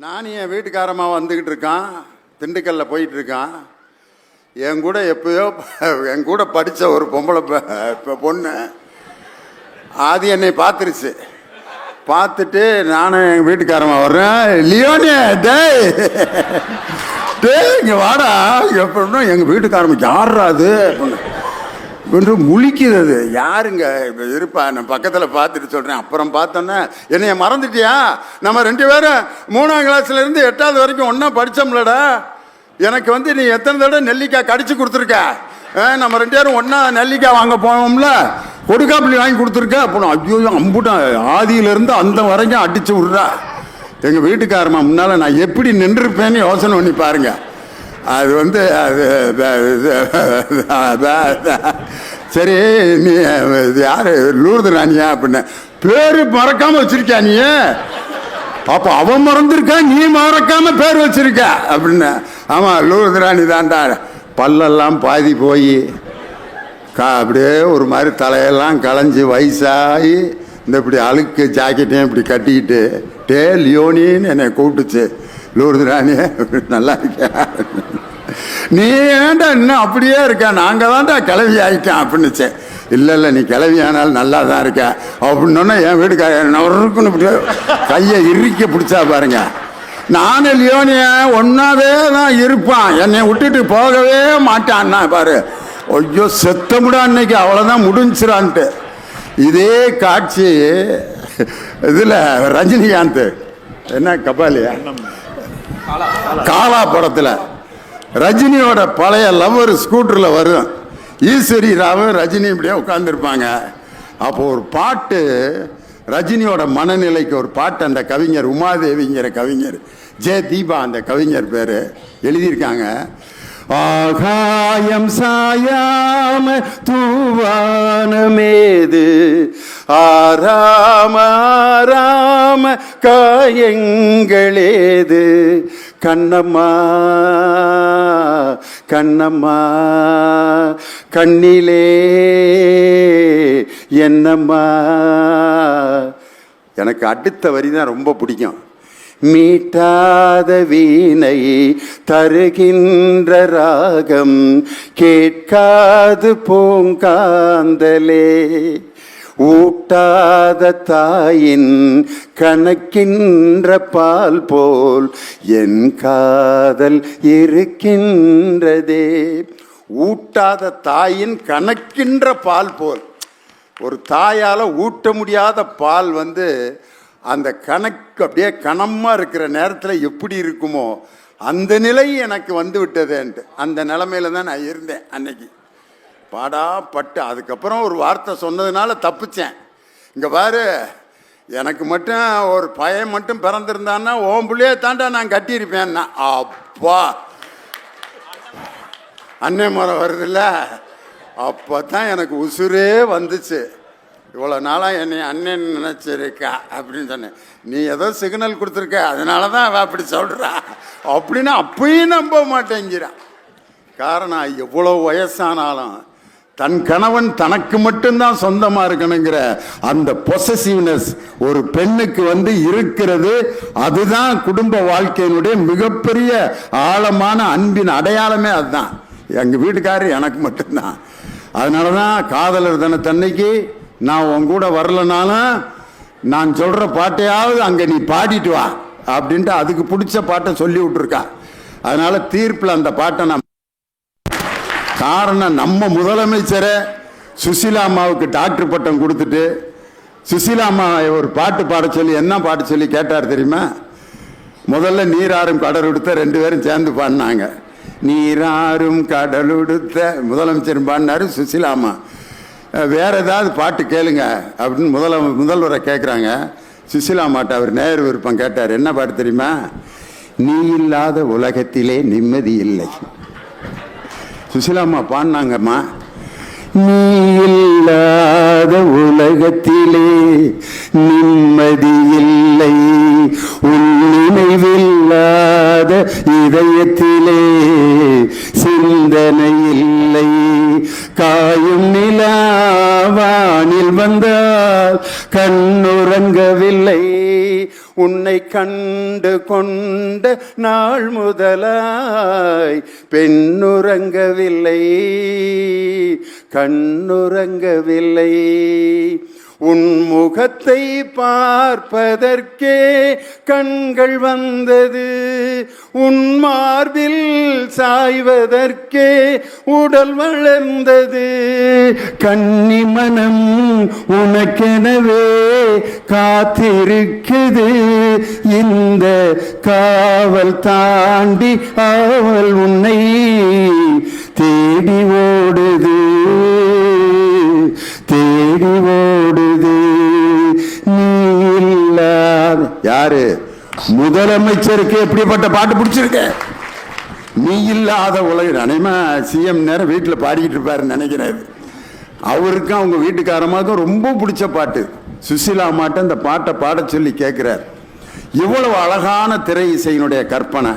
நான் என் வீட்டுக்காரமாக வந்துக்கிட்டு இருக்கான், திண்டுக்கல்லில் போயிட்டுருக்கான். என் கூட எப்பயோ என் கூட படித்த ஒரு பொம்பளை பொண்ணு அது என்னை பார்த்துருச்சு. பார்த்துட்டு நானும் எங்கள் வீட்டுக்காரமாக வர்றேன். லியோனே டேய் டேய் இங்கே வாடா எப்படின்னா எங்கள் வீட்டுக்காரம்மா யாராது அப்படின்னு முழிக்கிறது. யாருங்க இருப்பா, நான் பக்கத்தில் பார்த்துட்டு சொல்கிறேன். அப்புறம் பார்த்தோன்னே என்னைய மறந்துட்டியா? நம்ம 2 பேரும் 3ஆம் கிளாஸ்லேருந்து 8வது வரைக்கும் ஒன்றா படித்தோம்லடா. எனக்கு நீ எத்தனை தடவை நெல்லிக்காய் கடிச்சு கொடுத்துருக்க. நம்ம 2 பேரும் ஒன்றா நெல்லிக்காய் வாங்க போவோம்ல, கொடுக்காப்புளி வாங்கி கொடுத்துருக்க. அப்புறம் ஐயோ அம்புட்டான் ஆதியிலேருந்து அந்த வரைக்கும் அடித்து விட்றா. எங்கள் வீட்டுக்காரம்மா முன்னால் நான் எப்படி நின்றுருப்பேன்னு யோசனை பண்ணி பாருங்க. அது அது சரி, நீ யார் லூர்து ராணியா அப்படின்னு பேர் மறக்காமல் வச்சிருக்கியா நீ? அப்போ அவன் மறந்துருக்கா, நீ மறக்காம பேர் வச்சிருக்க அப்படின்னு. ஆமாம் லூர்து ராணி தான்டா. பல்லெல்லாம் பாதி போய் அப்படியே ஒரு மாதிரி தலையெல்லாம் களைஞ்சி வயசாகி இந்த இப்படி அழுக்கு ஜாக்கெட்டையும் இப்படி கட்டிக்கிட்டு டே லியோனின்னு என்னை கூப்பிட்டுச்சு. லூர்து ராணி நல்லா இருக்கியா? நீ ஏன்டா இன்னும் அப்படியே இருக்க? நாங்கள் தான்டா கிளவி ஆகிட்டேன் அப்படின்னுச்சேன். இல்லை நீ கிளவி ஆனாலும் நல்லா தான் இருக்க அப்படின்னோன்னா என் வீட்டுக்காரன்னு இப்படி கையை இறுக்கி பிடிச்சா பாருங்க. நானும் லியோனிய ஒன்றாவே தான் இருப்பான், என்னை விட்டுட்டு போகவே மாட்டான்னா பாரு. ஐயோ செத்தமுடா அன்னைக்கு அவ்வளோதான் முடிஞ்சிடான்ட்டு. இதே காட்சி இதில் ரஜினிகாந்த் என்ன கபாலியா காலா படத்தில் ரஜினியோட பழைய லவ்வர் ஸ்கூட்டரில் வரும். ஈஸ்வரி ராவும் ரஜினி இப்படியே உட்காந்துருப்பாங்க. அப்போ ஒரு பாட்டு, ரஜினியோட மனநிலைக்கு ஒரு பாட்டு அந்த கவிஞர் உமாதேவிங்கிற கவிஞர், ஜே தீபா அந்த கவிஞர் பேர் எழுதியிருக்காங்க. ஆகாயம் சாயாம தூவானமேது ஆராம ஆராம காயங்களேது கண்ணம்மா கண்ணம்மா கண்ணிலே என்னம்மா. எனக்கு அடுத்த வரி தான் ரொம்ப பிடிக்கும். மீட்டாத வீணை தருகின்ற ராகம் கேட்காது பூங்காந்தலே ஊட்டாத தாயின் கணக்கின்ற பால் போல் என் காதல் இருக்கின்றதே. ஊட்டாத தாயின் கணக்கின்ற பால் போல், ஒரு தாயால் ஊட்ட முடியாத பால் அந்த கணக்கு அப்படியே கனமாக இருக்கிற நேரத்தில் எப்படி இருக்குமோ அந்த நிலை எனக்கு விட்டதேன்ட்டு. அந்த நிலமையில தான் நான் இருந்தேன் அன்னைக்கு. பாடாப்பட்டு அதுக்கப்புறம் ஒரு வார்த்தை சொன்னதுனால தப்பிச்சேன். இங்கே பாரு, எனக்கு மட்டும் ஒரு பையன் மட்டும் பிறந்திருந்தான்னா ஓம் பிள்ளையே தாண்டா நான் கட்டியிருப்பேன்னா. அப்பா அன்னை முறை வருதுல்ல, அப்போ தான் எனக்கு உசுரே வந்துச்சு. இவ்வளோ நாளாக என்னை அண்ணன் நினச்சிருக்கா அப்படின்னு சொன்னேன். நீ ஏதோ சிக்னல் கொடுத்துருக்க, அதனால தான் அவள் அப்படி சொல்கிறா அப்படின்னு அப்பயும் நம்ப மாட்டேங்கிறான். காரணம், எவ்வளோ வயசானாலும் தன் கணவன் தனக்கு மட்டும்தான் சொந்தமாக இருக்கணுங்கிற அந்த பொசசிவ்னஸ் ஒரு பெண்ணுக்கு இருக்கிறது. அதுதான் குடும்ப வாழ்க்கையினுடைய மிகப்பெரிய ஆழமான அன்பின் அடையாளமே. அதுதான் எங்கள் வீட்டுக்காரர் எனக்கு மட்டும்தான். அதனால தான் காதலர் தினத்தன்னைக்கு நான் உன் கூட வரலனாலும் நான் சொல்கிற பாட்டையாவது அங்கே நீ பாடிட்டு வா அப்படின்ட்டு அதுக்கு பிடிச்ச பாட்டை சொல்லி விட்டுருக்கா. அதனால தீர்ப்பில் அந்த பாட்டை நான், காரணம் நம்ம முதலமைச்சரை சுசீலா அம்மாவுக்கு டாக்டர் பட்டம் கொடுத்துட்டு சுசீலா அம்மா ஒரு பாட்டு பாட சொல்லி என்ன பாட்டு சொல்லி கேட்டார் தெரியுமா? முதல்ல நீராறும் கடலுடுத்த 2 பேரும் சேர்ந்து பாடினாங்க. நீராறும் கடலுடுத்த முதலமைச்சர் பாடினாரு, சுசீலா அம்மா வேற ஏதாவது பாட்டு கேளுங்க அப்படின்னு முதல்வரை கேட்குறாங்க. சுசீலா அம்மாட்ட அவர் நேர் விருப்பம் கேட்டார். என்ன பாட்டு தெரியுமா? நீ இல்லாத உலகத்திலே நிம்மதி இல்லை. சுசீலா அம்மா பாடினாங்கம்மா. நீ இல்லாத உலகத்திலே நிம்மதி இல்லை, உன் நினைவில்லாத இதயத்திலே சிந்தனை இல்லை, காயும் நிலாவானில் வந்தால் கண்ணுறங்கவில்லை, உன்னை கண்டு கொண்ட நாள் முதலாய் பெண்ணுறங்கவில்லை, கண்ணுறங்கவில்லை. உன் முகத்தை பார்ப்பதற்கே கண்கள் வந்தது, உன் மார்பில் சாய்வதற்கே உடல் வளர்ந்தது. கன்னி மனம் உனக்கெனவே காத்திருக்குது, இந்த காவல் தாண்டி அவள் உன்னை தேடி ஓடுது, தேடி ஓடுது. நீ இல்லாத யாரு முதலமைச்சருக்கு எப்படிப்பட்ட பாட்டு பிடிச்சிருக்க? நீ இல்லாத உலகம். அனைமா சிஎம் நேரம் வீட்டில் பாடிக்கிட்டு இருப்பாருன்னு நினைக்கிறேன். அவருக்கும் அவங்க வீட்டுக்காரமாக்கும் ரொம்ப பிடிச்ச பாட்டு. சுசிலா மாட்ட இந்த பாட்டை பாட சொல்லி கேட்கிறார். இவ்வளவு அழகான திரை இசையினுடைய கற்பனை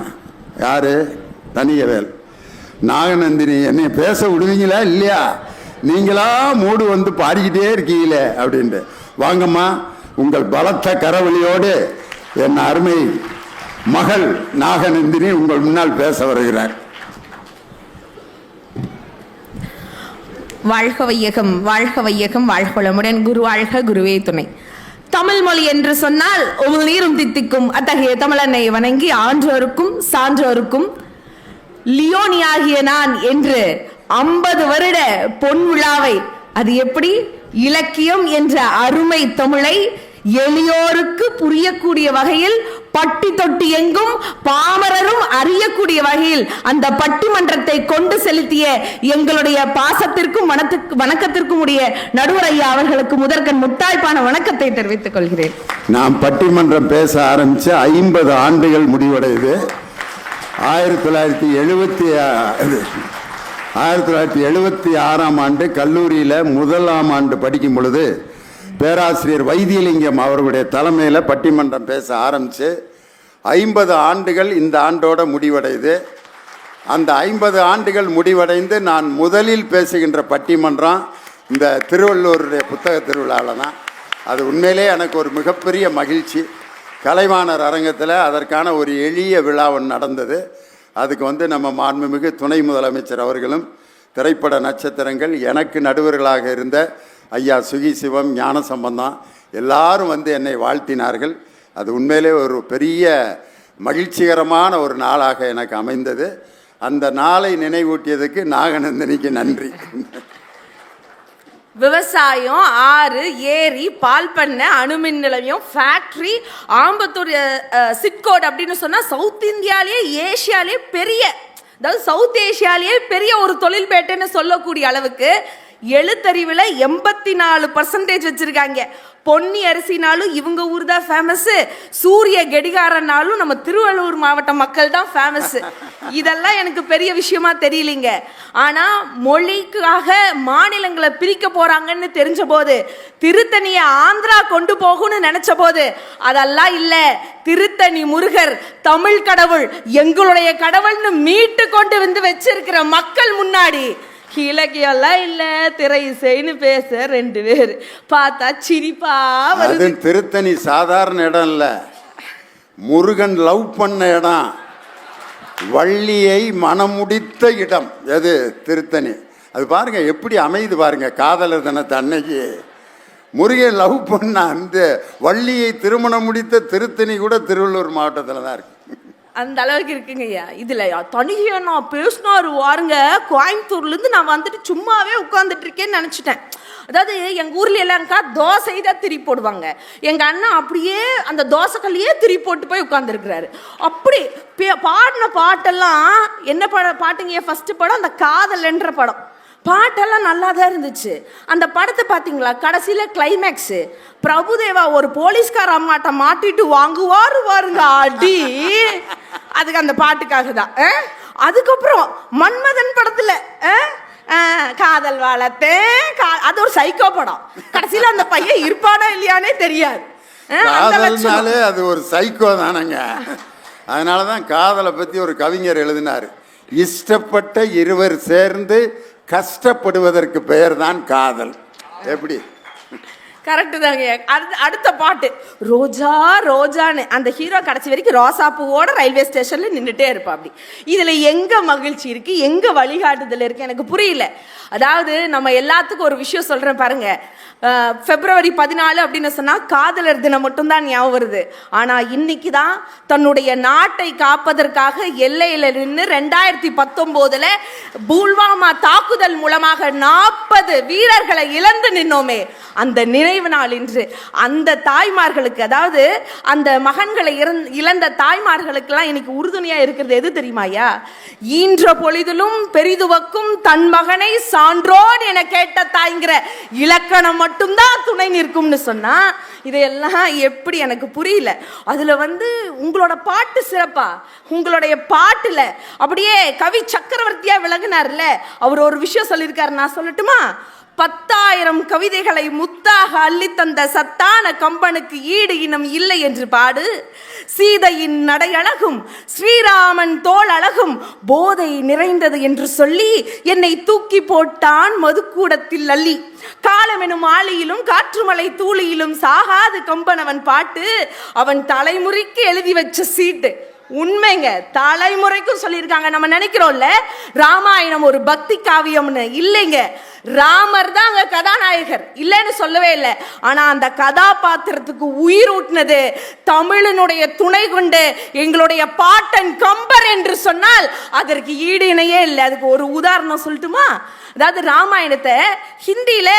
யாரு? தனியவேல். நாகநந்தினி என்னை பேச விடுவீங்களா இல்லையா? நீங்களா மூடு வந்து பாடிக்கிட்டே இருக்கீங்களே அப்படின்ட்டு. வாங்கம்மா, உங்கள் பலத்த கரவழியோடு என் அருமை மகள் நாகநந்தினி உங்கள் முன்னால் பேச வருகிறார். வாழ்க வையகம், வாழ்க வையகம், வாழ்க வளமுடன். குரு வாழ்க, குருவே துணை. தமிழ் மொழி என்று சொன்னால் உமிழ் நீரும் தித்திக்கும். அத்தகைய தமிழனை வணங்கி ஆன்றோருக்கும் சான்றோருக்கும் லியோனியாகிய நான் என்று 50 வருட பொன் விழாவை, அது எப்படி இலக்கியம் என்ற அருமை தமிழை எளியோருக்கு புரியக்கூடிய வகையில், பட்டி தொட்டி எங்கும் பாமரரும் அறியக்கூடிய வகையில் அந்த பட்டிமன்றத்தை கொண்டு செலுத்திய எங்களுடைய பாசத்திற்கும் வணக்கத்திற்கும் உடைய நடுவர் ஐயா அவர்களுக்கு முதற்கண் முட்டாய்ப்பான வணக்கத்தை தெரிவித்துக் கொள்கிறேன். நாம் பட்டிமன்றம் பேச ஆரம்பிச்சு 50 ஆண்டுகள் முடிவடையுது. 1976ஆம் ஆண்டு கல்லூரியில் முதலாம் ஆண்டு படிக்கும் பொழுது பேராசிரியர் வைத்தியலிங்கம் அவர்களுடைய தலைமையில் பட்டிமன்றம் பேச ஆரம்பித்து 50 ஆண்டுகள் இந்த ஆண்டோட முடிவடையுது. அந்த 50 ஆண்டுகள் முடிவடைந்து நான் முதலில் பேசுகின்ற பட்டிமன்றம் இந்த திருவள்ளூருடைய புத்தக திருவிழாவில் தான். அது உண்மையிலே எனக்கு ஒரு மிகப்பெரிய மகிழ்ச்சி. கலைவாணர் அரங்கத்தில் அதற்கான ஒரு எளிய விழா ஒன்று நடந்தது. அதுக்கு நம்ம மாண்புமிகு துணை முதலமைச்சர் அவர்களும் திரைப்பட நட்சத்திரங்கள், எனக்கு நடுவர்களாக இருந்த ஐயா சுகி சிவம், ஞான சம்பந்தம் எல்லாரும் என்னை வாழ்த்தினார்கள். அது உண்மையிலே ஒரு பெரிய மகிழ்ச்சிகரமான ஒரு நாளாக எனக்கு அமைந்தது. அந்த நாளை நினைவூட்டியதுக்கு நாகநந்தினிக்கு நன்றி. விவசாயம், ஆறு, ஏரி, பால் பண்ணை, அணுமின் நிலையம், ஃபேக்டரி, ஆம்பத்தூர் சிட்கோட் அப்படின்னு சொன்னா சவுத் இந்தியாலேயே ஏசியாலேயே பெரிய, அதாவது சவுத் ஏசியாலேயே பெரிய ஒரு தொழில்பேட்டைன்னு சொல்லக்கூடிய அளவுக்கு எழுத்தறிவில் 84% வச்சிருக்காங்க. பொன்னி அரிசினாலும் இவங்க ஊர் தான் ஃபேமஸ், சூரிய கெடிகாரனாலும் நம்ம திருவள்ளூர் மாவட்ட மக்கள் தான் ஃபேமஸ். இதெல்லாம் எனக்கு பெரிய விஷயமா தெரியலிங்க. ஆனா மொழிக்காக மாநிலங்களை பிரிக்க போறாங்கன்னு தெரிஞ்ச போது, திருத்தணியை ஆந்திரா கொண்டு போகும்னு நினைச்ச போது, அதெல்லாம் இல்ல, திருத்தணி முருகர் தமிழ் கடவுள், எங்களுடைய கடவுள்னு மீட்டு கொண்டு வச்சிருக்கிற மக்கள் முன்னாடி இலக்கியெல்லாம் இல்ல, திரை இசைன்னு பேச 2 பேர் பார்த்தா சிரிப்பா வருது. திருத்தணி சாதாரண இடம் இல்ல, முருகன் லவ் பண்ண இடம், வள்ளியை மனமுடித்த இடம். எது? திருத்தணி. அது பாருங்க எப்படி அமைது பாருங்க. காதலர் தினத்தை அன்னைக்கு முருகன் லவ் பண்ண அந்த வள்ளியை திருமணம் முடித்த திருத்தணி கூட திருவள்ளூர் மாவட்டத்தில் தான் இருக்கு. அந்த அளவுக்கு இருக்குங்க ஐயா. இதுல தனியா நான் பேசினாரு வாருங்க, கோயம்புத்தூர்லேருந்து நான் வந்துட்டு சும்மாவே உட்காந்துட்டு இருக்கேன்னு நினச்சிட்டேன். அதாவது எங்கள் ஊர்ல எல்லாம்க்கா தோசை தான் திரி போடுவாங்க. எங்கள் அண்ணன் அப்படியே அந்த தோசைக்கல்லையே திரி போட்டு போய் உட்காந்துருக்கிறாரு. அப்படி பாடின பாட்டெல்லாம் என்ன பாட்டுங்க? ஃபர்ஸ்ட் படம் அந்த காதல்ன்ற படம். பாட்டெல்லாம் நல்லா தான் இருந்துச்சு. அந்த படத்தை பார்த்தீங்களா? கடைசியில் கிளைமேக்ஸு பிரபுதேவா ஒரு போலீஸ்கார அம்மாட்ட மாட்டிட்டு வாங்குவாரு பாருங்க அடி. அதுக்கு அந்த பாட்டுக்காக தான். அதுக்கப்புறம் மன்மதன் படத்தில் காதல் வளர்த்தேன், அது ஒரு சைக்கோ படம். கடைசியில் அந்த பையன் இருப்பானா இல்லையானே தெரியாது. அது ஒரு சைக்கோ தானங்க. அதனால தான் காதலை பற்றி ஒரு கவிஞர் எழுதினார், இஷ்டப்பட்ட இருவர் சேர்ந்து கஷ்டப்படுவதற்கு பெயர் தான் காதல். எப்படி? கரெக்டு தாங்க. அடுத்த பாட்டு ரோஜா ரோஜான்னு அந்த ஹீரோ கடைசி வரைக்கும் ரோசா பூவோட ரயில்வே ஸ்டேஷன்ல நின்றுட்டே இருப்பா. அப்படி இதுல எங்க மகிழ்ச்சி இருக்கு, எங்க வழிகாட்டுதல் இருக்கு எனக்கு புரியல. அதாவது நம்ம எல்லாத்துக்கும் ஒரு விஷயம் சொல்றேன் பாருங்க. February 14 அப்படின்னு சொன்னா காதலர் தினம் மட்டும்தான் ஞாபகம் வருது. ஆனா இன்னைக்கு தான் தன்னுடைய நாட்டை காப்பதற்காக எல்லையில நின்று 2019 புல்வாமா தாக்குதல் மூலமாக 40 வீரர்களை இழந்து நின்னோமே, அந்த நினைவு நாள் இன்று. அந்த தாய்மார்களுக்கு, அதாவது அந்த மகன்களை இழந்த தாய்மார்களுக்கெல்லாம் இன்னைக்கு உறுதுணையா இருக்கிறது எது தெரியுமாயா? ஈன்ற பொழுதிலும் பெரிதுவக்கும் தன் மகனை சான்றோன் என கேட்ட தாய்ங்கிற இலக்கணம் மட்டும்தான் துணை நிற்கும்னு சொன்னா இதையெல்லாம் எப்படி எனக்கு புரியல. அதுல உங்களோட பாட்டு சிறப்பா, உங்களுடைய பாட்டுல அப்படியே கவி சக்கரவர்த்தியா விளங்குனார்ல. அவர் ஒரு விஷயம் சொல்லியிருக்காரு, நான் சொல்லட்டுமா? 10,000 கவிதைகளை முத்தாக அள்ளி தந்த சத்தான கம்பனுக்கு ஈடு இனம் இல்லை என்று பாடு. சீதையின் நடை அழகும் ஸ்ரீராமன் தோள் அழகும் போதை நிறைந்தது என்று சொல்லி என்னை தூக்கி போட்டான் மதுக்கூடத்தில் அள்ளி. காலமெனும் ஆளியிலும் காற்றுமலை தூளியிலும் சாகாது கம்பன் அவன் பாட்டு, அவன் தலைமுறைக்கு எழுதி வச்ச சீட்டு. உண்மைங்க, தலைமுறைக்கும் சொல்லியிருக்காங்க. நம்ம நினைக்கிறோம்ல ராமாயணம் ஒரு பக்தி காவியம்னு. இல்லைங்க, ராமர் தான் அங்க கதாநாயகர், இல்லைன்னு சொல்லவே இல்லை. ஆனா அந்த கதாபாத்திரத்துக்கு உயிர் ஊட்டினது தமிழனுடைய துணை கொண்டு எங்களுடைய பாட்டன் கம்பர் என்று சொன்னால் அதற்கு ஈடு இணையே இல்லை. அதுக்கு ஒரு உதாரணம் சொல்லட்டுமா? அதாவது ராமாயணத்தை ஹிந்தியில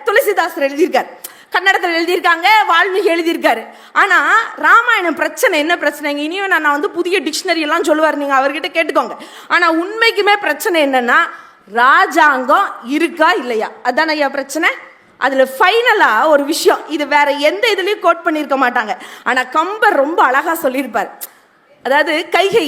துளசிதாசர் எழுதியிருக்கார், கன்னடத்தில் எழுதியிருக்காங்க, வால்மீகி எழுதியிருக்காரு. ஆனா ராமாயணம் பிரச்சனை என்ன பிரச்சனைங்க? இனியும் நான் புதிய டிக்ஷனரி எல்லாம் சொல்லுவார், நீங்க அவர்கிட்ட கேட்டுக்கோங்க. ஆனா உண்மைக்குமே பிரச்சனை என்னன்னா ராஜாங்கம் இருக்கா இல்லையா, அதான ஐயா பிரச்சனை. அதுல ஃபைனலா ஒரு விஷயம், இது வேற எந்த இதுலயும் கோட் பண்ணியிருக்க மாட்டாங்க. ஆனா கம்பர் ரொம்ப அழகா சொல்லியிருப்பார். அதாவது கைகை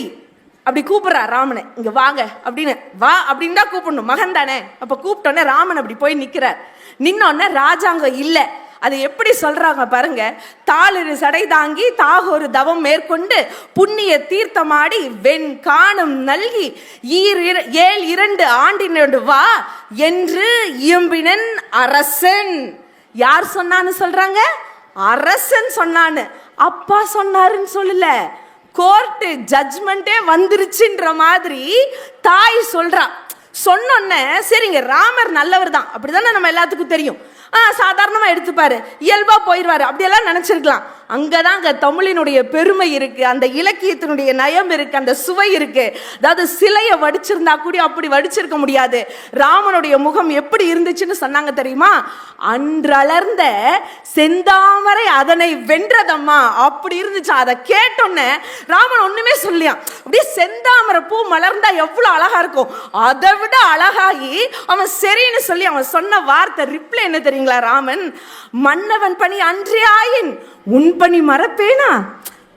அப்படி கூப்பிடுறா ராமனை, இங்க வாங்க அப்படின்னு. வா அப்படின்னு தான் கூப்பிடணும், மகன் தானே. அப்ப கூப்பிட்டோன்னே ராமன் அப்படி போய் நிக்கிறார். நின்னோடனே ராஜாங்கம் இல்லை. அது எப்படி சொல்றாங்க பாருங்க. தாளிரு சடை தாங்கி தாகொரு தவம் மேற்கொண்டு புண்ணிய தீர்த்தமாடி வெண் காணும் நல்கி 7 ஆண்டினோடு வா என்று இயம்பினன் அரசன். யார் சொன்னான்னு சொல்றாங்க? அரசன் சொன்னான்னு. அப்பா சொன்னாருன்னு சொல்லல, கோர்ட்டு ஜட்ஜ்மெண்டே வந்துருச்சுன்ற மாதிரி தாய் சொல்றா. சொன்னோன்ன சரிங்க ராமர் நல்லவர் தான் அப்படிதானே நம்ம எல்லாத்துக்கும் தெரியும். சாதாரணமா எடுத்துப்பாரு, இயல்பா போயிடுவாரு, அப்படியெல்லாம் நினைச்சிருக்கலாம். அங்கதான் அங்க தமிழினுடைய பெருமை இருக்கு, அந்த இலக்கியத்தினுடைய நயம் இருக்கு, அந்த சுவை இருக்கு. அதாவது சிலையை வடிச்சிருந்தா கூட அப்படி வடிச்சிருக்க முடியாது. ராமனுடைய முகம் எப்படி இருந்துச்சுன்னு சொன்னாங்க தெரியுமா? அன்றளர்ந்த செந்தாமரை அதனை வென்றதம்மா, அப்படி இருந்துச்சு. அதை கேட்டோன்னே ராமன் ஒண்ணுமே சொல்லியான். அப்படியே செந்தாமரை பூ மலர்ந்தா எவ்வளவு அழகா இருக்கும், அதை விட அழகாகி அவன் சரின்னு சொல்லி அவன் சொன்ன வார்த்தை ரிப்ளை என்ன தெரியுங்களா? ராமன், மன்னவன் பணி அன்றே ஆயின் உன் பணி மறப்பேனா?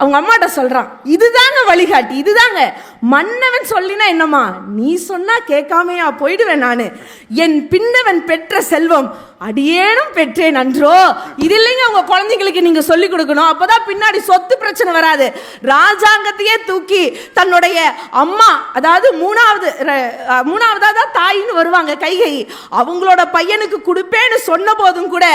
அவங்க அம்மாட்ட சொல்றான். இதுதாங்க வழிகாட்டி, இதுதாங்க மன்னவன் சொல்லினா என்னம்மா, நீ சொன்னா கேட்காமையா போயிடுவேன் நானு. என் பின்னவன் பெற்ற செல்வம் அடியேனும் பெற்றேன் அன்றோ. இது இல்லைங்க உங்க குழந்தைங்களுக்கு நீங்க சொல்லி கொடுக்கணும், அப்பதான் பின்னாடி சொத்து பிரச்சனை வராது. ராஜாங்கத்தையே தூக்கி தன்னுடைய அம்மா, அதாவது மூணாவதா தாயின்னு வருவாங்க கைகை, அவங்களோட பையனுக்கு கொடுப்பேன்னு சொன்ன போதும் கூட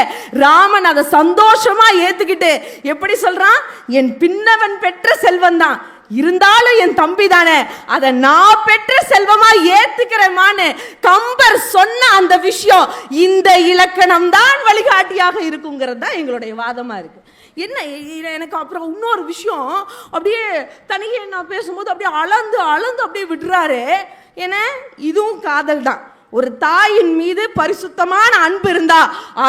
ராமன் அதை சந்தோஷமா ஏத்துக்கிட்டு எப்படி சொல்றான்? என் பின்னவன் பெற்ற செல்வம் தான், இருந்தாலும் என் தம்பி தானே, அதை நான் பெற்ற செல்வமா ஏத்துக்கிறேமான்னு கம்பர் சொன்ன அந்த விஷயம், இந்த இலக்கணம் தான் வழிகாட்டியாக இருக்குங்கிறது தான் எங்களுடைய வாதமா இருக்கு. என்ன எனக்கு அப்புறம் இன்னொரு விஷயம், அப்படியே தனியே நான் பேசும்போது அப்படியே அளந்து அப்படியே விடுறாரு. ஏன்னா இதுவும் காதல் தான். ஒரு தாயின் மீது பரிசுத்தமான அன்பு இருந்தா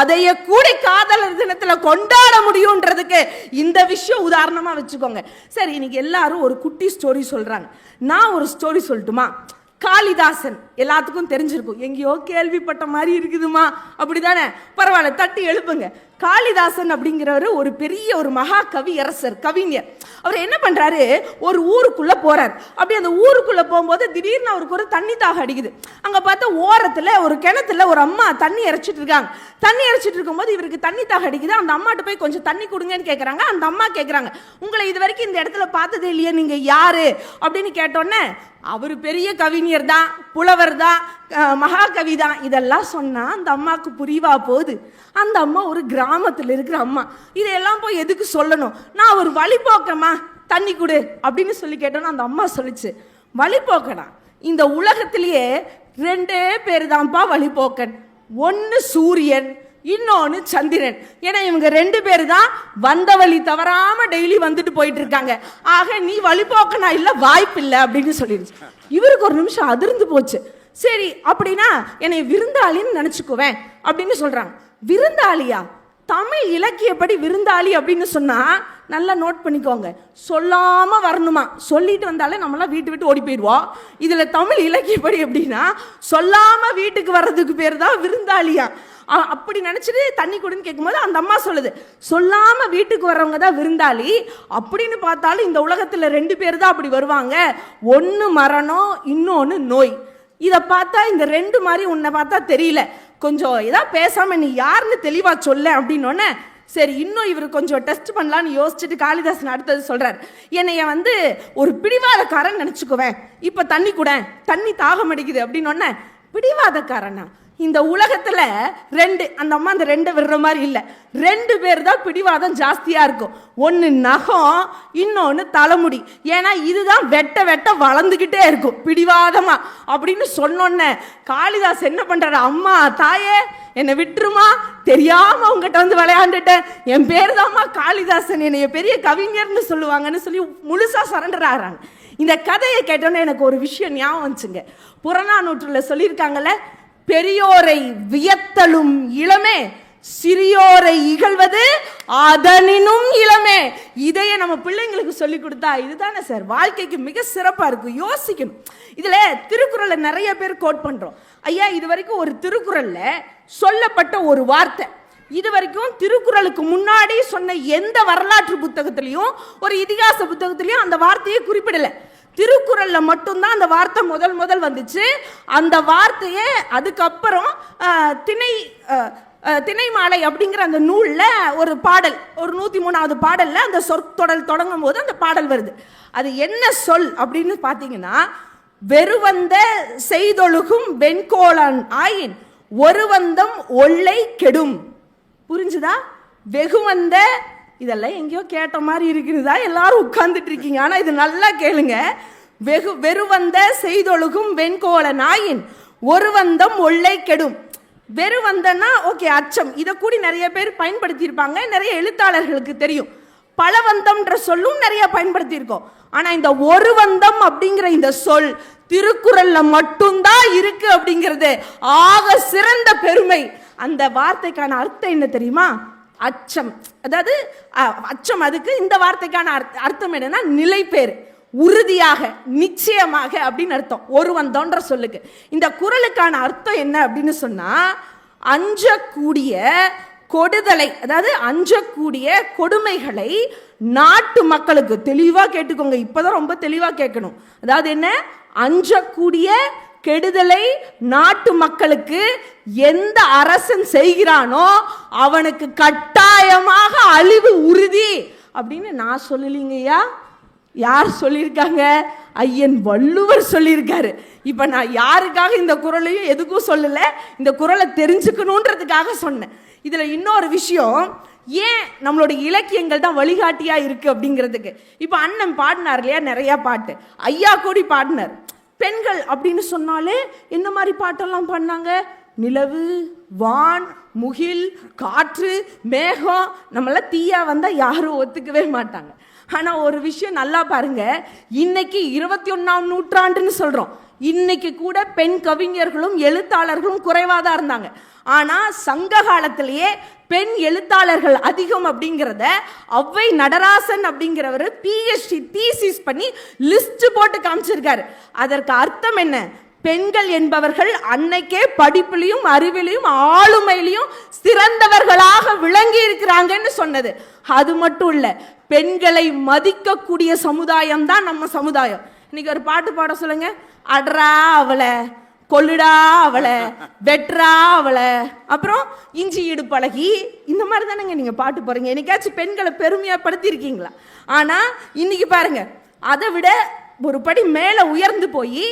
அதைய கூட காதலர் தினத்துல கொண்டாட முடியும்ன்றதுக்கு இந்த விஷயம் உதாரணமா வச்சுக்கோங்க. சரி, இன்னைக்கு எல்லாரும் ஒரு குட்டி ஸ்டோரி சொல்றாங்க. நான் ஒரு ஸ்டோரி சொல்லட்டுமா? காளிதாசன் எல்லாத்துக்கும் தெரிஞ்சிருக்கும், எங்கேயோ கேள்விப்பட்ட மாதிரி இருக்குதுமா, அப்படிதானே? பரவாயில்ல, தட்டி எழுப்புங்க. காளிதாசன் அப்படிங்கிறவர் ஒரு பெரிய ஒரு மகா கவியரசர், கவிஞர். அவர் என்ன பண்றாரு, ஒரு ஊருக்குள்ள போறார். அப்படி அந்த ஊருக்குள்ள போகும்போது திடீர்னு அவருக்கு ஒரு தண்ணி தாக அடிக்குது. அங்க பார்த்தா ஓரத்துல ஒரு கிணத்துல ஒரு அம்மா தண்ணி இறைச்சிட்டு இருக்காங்க. தண்ணி இறைச்சிட்டு இருக்கும்போது இவருக்கு தண்ணி தாக அடிக்குது. அந்த அம்மாட்ட போய் கொஞ்சம் தண்ணி கொடுங்கன்னு கேட்கறாங்க. அந்த அம்மா கேட்கறாங்க, உங்களை இது வரைக்கும் இந்த இடத்துல பார்த்ததே இல்லையே, நீங்க யாரு அப்படின்னு கேட்டோன்னே, அவர் பெரிய கவிஞர் தான், புலவர் புலவர் தான், மகாகவி தான், இதெல்லாம் சொன்னா அந்த அம்மாவுக்கு புரியவா போகுது? அந்த அம்மா ஒரு கிராமத்தில் இருக்கிற அம்மா, இதையெல்லாம் போய் எதுக்கு சொல்லணும்? நான் ஒரு வழிபோக்கமா, தண்ணி கொடு அப்படின்னு சொல்லி கேட்டோன்னா அந்த அம்மா சொல்லிச்சு, வழிபோக்கனா இந்த உலகத்திலேயே 2 பேர் தான்ப்பா வழிபோக்கன். ஒன்று சூரியன், இன்னொன்று சந்திரன். ஏன்னா இவங்க 2 பேர் தான் வந்த வழி தவறாம டெய்லி வந்துட்டு போயிட்டு இருக்காங்க. ஆக நீ வழிபோக்கனா இல்ல, வாய்ப்பு இல்லை அப்படின்னு சொல்லிடுச்சு. இவருக்கு ஒரு நிமிஷம் அதிர்ந்து போச்சு. சரி அப்படின்னா என்னை விருந்தாளின்னு நினைச்சுக்குவேன் அப்படின்னு சொல்றாங்க. விருந்தாளியா? தமிழ் இலக்கியப்படி விருந்தாளி அப்படின்னு சொன்னா நல்லா நோட் பண்ணிக்கோங்க, சொல்லாம வரணுமா. சொல்லிட்டு வந்தாலே நம்மளாம் வீட்டு விட்டு ஓடி போயிடுவோம். இதுல தமிழ் இலக்கியப்படி எப்படின்னா சொல்லாம வீட்டுக்கு வர்றதுக்கு பேர் தான் விருந்தாளியா. அப்படி நினைச்சிட்டு தண்ணி கொடுன்னு கேட்கும்போது அந்த அம்மா சொல்லுது, சொல்லாம வீட்டுக்கு வர்றவங்க தான் விருந்தாளி. அப்படின்னு பார்த்தாலும் இந்த உலகத்துல 2 பேர் தான் அப்படி வருவாங்க, ஒன்னு மரணம், இன்னொன்னு நோய். இதை பார்த்தா இந்த 2 மாதிரி உன்னை பார்த்தா தெரியல, கொஞ்சம் ஏதாவது பேசாம நீ யாருன்னு தெளிவா சொல்ல அப்படின்னோடனே, சரி இன்னும் இவர் கொஞ்சம் டெஸ்ட் பண்ணலான்னு யோசிச்சுட்டு காளிதாசன் அடுத்தது சொல்றாரு, என்னைய ஒரு பிடிவாதக்காரன் நினைச்சுக்குவேன், இப்ப தண்ணி கூட, தண்ணி தாகம் அடிக்குது அப்படின்னோடனே, பிடிவாதக்காரனா? இந்த உலகத்துல 2, அந்த அம்மா அந்த 2 விடுற மாதிரி இல்லை, 2 பேர் தான் பிடிவாதம் ஜாஸ்தியா இருக்கும். ஒன்னு நகம், இன்னொன்னு தலைமுடி. ஏன்னா இதுதான் வெட்ட வெட்ட வளர்ந்துகிட்டே இருக்கும் பிடிவாதமா அப்படின்னு சொன்னோன்ன காளிதாஸ் என்ன பண்றாரு, அம்மா தாயே என்னை விட்டுருமா, தெரியாம உங்ககிட்ட விளையாண்டுட்டேன், என் பேர் தான்மா காளிதாசன், என்னைய பெரிய கவிஞர்னு சொல்லுவாங்கன்னு சொல்லி முழுசா சரண்டர் ஆகிறாங்க. இந்த கதையை கேட்டோன்னே எனக்கு ஒரு விஷயம் ஞாபகம் வந்துச்சுங்க. புறநானூற்றுல சொல்லியிருக்காங்கல்ல, பெரியோரை வியத்தலும் இளமே, சிறியோரை இகழ்வது அதனினும் இளமே. இதையே நம்ம பிள்ளைங்களுக்கு சொல்லி கொடுத்தா இதுதானே சார் வாழ்க்கைக்கு மிக சிறப்பா இருக்கும். யோசிக்கணும். இதுல திருக்குறளை நிறைய பேர் கோட் பண்றோம். ஐயா, இது வரைக்கும் ஒரு திருக்குறள்ல சொல்லப்பட்ட ஒரு வார்த்தை, இது வரைக்கும் திருக்குறளுக்கு முன்னாடி சொன்ன எந்த வரலாற்று புத்தகத்திலையும் ஒரு இதிகாச புத்தகத்திலையும் அந்த வார்த்தையை குறிப்பிடல. திருக்குறள்ல மட்டும்தான் அந்த வார்த்தை முதல் வந்துச்சு. அந்த வார்த்தையே அதுக்கப்புறம் திணைமாலை அப்படிங்கிற அந்த நூல்ல ஒரு பாடல், ஒரு 103வது பாடல்ல அந்த சொற்தொடல் தொடங்கும் போது அந்த பாடல் வருது. அது என்ன சொல் அப்படின்னு பாத்தீங்கன்னா, வெறுவந்த செய்தொழுகும் வெண்கோளான் ஆயின் ஒருவந்தம் ஒல்லை கெடும். புரிஞ்சுதா? வெகுவந்த, இதெல்லாம் எங்கேயோ கேட்ட மாதிரி இருக்குதா, எல்லாரும் உட்கார்ந்துட்டு இருக்கீங்க. ஆனா இது நல்லா கேளுங்க. வெறுவந்த செய்தொழுகும் வெண்கோள நாயின் ஒருவந்தம் ஒல்லை கெடும். வெறுவந்தன்னா ஓகே, அச்சம். இதை கூடி நிறைய பேர் பயன்படுத்தி இருப்பாங்க, நிறைய எழுத்தாளர்களுக்கு தெரியும். பலவந்தம்ன்ற சொல்லும் நிறைய பயன்படுத்தி இருக்கோம். ஆனா இந்த ஒருவந்தம் அப்படிங்கிற இந்த சொல் திருக்குறள்ல மட்டும்தான் இருக்கு அப்படிங்கிறது ஆக சிறந்த பெருமை. அந்த வார்த்தைக்கான அர்த்தம் என்ன தெரியுமா? அச்சம். அதாவது அச்சம், அதுக்கு இந்த வார்த்தைக்கான அர்த்தம் என்னன்னா நிலை பேர், உறுதியாக, நிச்சயமாக அப்படின்னு அர்த்தம். ஒருவந்தோன்ற சொல்லுக்கு இந்த குறளுக்கான அர்த்தம் என்ன அப்படின்னு சொன்னா, அஞ்சக்கூடிய கொடுதலை, அதாவது அஞ்சக்கூடிய கொடுமைகளை நாட்டு மக்களுக்கு, தெளிவா கேட்டுக்கோங்க, இப்பதான் ரொம்ப தெளிவா கேட்கணும். அதாவது என்ன? அஞ்சக்கூடிய கெடுதலை நாட்டு மக்களுக்கு எந்த அரசன் செய்கிறானோ அவனுக்கு கட்டாயமாக அழிவு உறுதி அப்படின்னு நான் சொல்லலீங்கய்யா. யார் சொல்லியிருக்காங்க? ஐயன் வள்ளுவர் சொல்லியிருக்காரு. இப்ப நான் யாருக்காக இந்த குறளையும் எதுக்கும் சொல்லல, இந்த குறளை தெரிஞ்சுக்கணுன்றதுக்காக சொன்னேன். இதுல இன்னொரு விஷயம், ஏன் நம்மளோட இலக்கியங்கள் தான் வழிகாட்டியா இருக்கு அப்படிங்கிறதுக்கு. இப்ப அண்ணன் பாடினார் இல்லையா, நிறைய பாட்டு. ஐயா கூடி பாடினார். பெண்கள் அப்படின்னு சொன்னாலே என்ன மாதிரி பாட்டெல்லாம் பண்ணாங்க? நிலவு, வான், முகில், காற்று, மேகம். நம்மளாம் தீயா வந்தா யாரும் ஒத்துக்கவே மாட்டாங்க. ஆனா ஒரு விஷயம் நல்லா பாருங்க, இன்னைக்கு 21ஆம் நூற்றாண்டுன்னு சொல்றோம், இன்னைக்கு கூட பெண் கவிஞர்களும் எழுத்தாளர்களும் குறைவாதான் இருந்தாங்க. ஆனா சங்க காலத்திலேயே பெண் எழுத்தாளர்கள் அதிகம் அப்படிங்கிறத ஔவை நடராசன் அப்படிங்கிறவர் PhD தீசிஸ் பண்ணி லிஸ்ட் போட்டு காமிச்சிருக்காரு. அதற்கு அர்த்தம் என்ன? பெண்கள் என்பவர்கள் அன்னைக்கே படிப்பிலையும் அறிவிலையும் ஆளுமையிலையும் சிறந்தவர்களாக விளங்கி இருக்கிறாங்கன்னு சொன்னது. அது மட்டும் இல்ல, பெண்களை மதிக்கக்கூடிய சமுதாயம் தான் நம்ம சமுதாயம். இன்னைக்கு ஒரு பாட்டு பாட சொல்லுங்க. அட்ரா அவளை, கொள்ளுடா அவளை, வெட்ரா அவளை, அப்புறம் இஞ்சி இடு பழகி, இந்த மாதிரி தானேங்க நீங்க பாட்டு போறீங்க. என்னைக்காச்சும் பெண்களை பெருமையா படுத்தி இருக்கீங்களா? ஆனா இன்னைக்கு பாருங்க, அதை விட ஒரு படி மேல உயர்ந்து போய்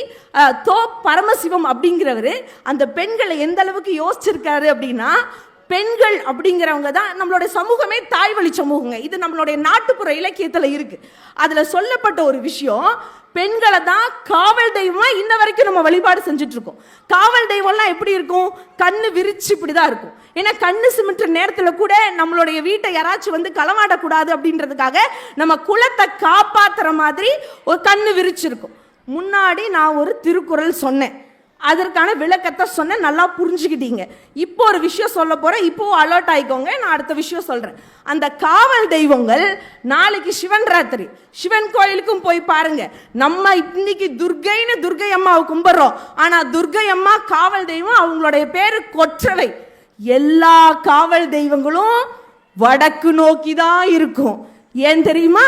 தோ பரமசிவம் அப்படிங்கிறவரு அந்த பெண்களை எந்த அளவுக்கு யோசிச்சிருக்காரு அப்படின்னா, பெண்கள் அப்படிங்கிறவங்க தான் நம்மளுடைய சமூகமே தாய் வழி சமூகங்க. இது நம்மளுடைய நாட்டுப்புற இலக்கியத்துல இருக்கு. அதுல சொல்லப்பட்ட ஒரு விஷயம், பெண்களை தான் காவல் தெய்வமா இன்ன வரைக்கும் நம்ம வழிபாடு செஞ்சுட்டு இருக்கோம். காவல் தெய்வம்லாம் எப்படி இருக்கும்? கண்ணு விரிச்சு இப்படிதான் இருக்கும். ஏன்னா கண்ணு சிமிட்டுற நேரத்துல கூட நம்மளுடைய வீட்டை யாராச்சும் வந்து களவாடக்கூடாது அப்படின்றதுக்காக நம்ம குலத்தை காப்பாத்துற மாதிரி ஒரு கண்ணு விரிச்சு இருக்கும். முன்னாடி நான் ஒரு திருக்குறள் சொன்னேன், அதற்கான விளக்கத்தை சொன்னேன், நல்லா புரிஞ்சுக்கிட்டீங்க. இப்போ ஒரு விஷயம் சொல்ல போறேன், இப்போ அலர்ட் ஆயிக்கோங்க. நான் அடுத்த விஷயம் சொல்றேன். அந்த காவல் தெய்வங்கள் நாளைக்கு சிவன் ராத்திரி, சிவன் கோயிலுக்கும் போய் பாருங்க. நம்ம இன்னைக்கு துர்கைன்னு துர்கை அம்மாவை கும்பிடுறோம், ஆனா துர்கை அம்மா காவல் தெய்வம், அவங்களுடைய பேரு கொற்றவை. எல்லா காவல் தெய்வங்களும் வடக்கு நோக்கி தான் இருக்கும். ஏன் தெரியுமா?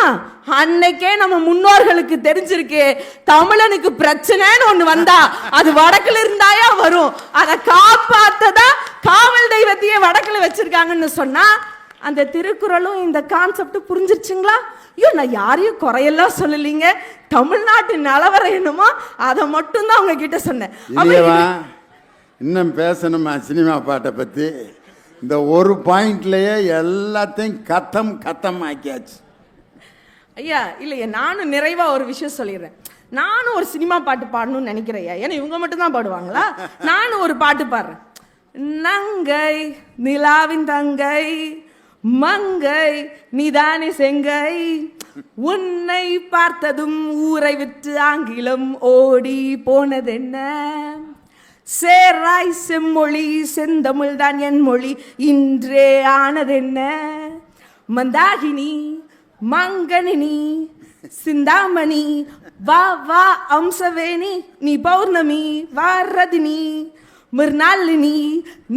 அன்னைக்கே நம்ம முன்னோர்களுக்கு தெரிஞ்சிருக்கு, தமிழனுக்கு பிரச்சனைன்னு ஒண்ணு வந்தா அது வடக்குல இருந்தாயா வரும். அதை காப்பாத்ததா காவல் தெய்வத்தையே வடக்குல வச்சிருக்காங்கன்னு சொன்னா, அந்த திருக்குறளும் இந்த கான்செப்ட் புரிஞ்சிருச்சுங்களா? ஐயோ, நான் யாரையும் குறையெல்லாம் சொல்லலீங்க, தமிழ்நாட்டு நிலவரம் என்னமோ அதை மட்டும் தான் உங்ககிட்ட சொன்னேன். இன்னும் பேசணுமா சினிமா பாட்டை பத்தி? இந்த ஒரு பாயிண்ட்லயே எல்லாத்தையும் கத்தம் ஆக்கியாச்சு. ஐயா இல்லையா, நானும் நிறைவா ஒரு விஷயம் சொல்லிடுறேன். நானும் ஒரு சினிமா பாட்டு பாடணும்னு நினைக்கிறேன். ஏன்னா இவங்க மட்டும் தான் பாடுவாங்களா? நானும் ஒரு பாட்டு பாடுறேன். நங்கை நிலாவின் தங்கை மங்கை நீதானே செங்கை, உன்னை பார்த்ததும் ஊரை விட்டு ஆங்கிலம் ஓடி போனதென்ன, சேராய் செம்மொழி செந்தமிழ் தான் என் மொழி இன்றே ஆனதென்ன, மந்தாகினி மங்கனினி சிந்தாமணி வா வா அம்சவேணி, நீ பௌர்ணமி வாரதினி மிர்நாளினி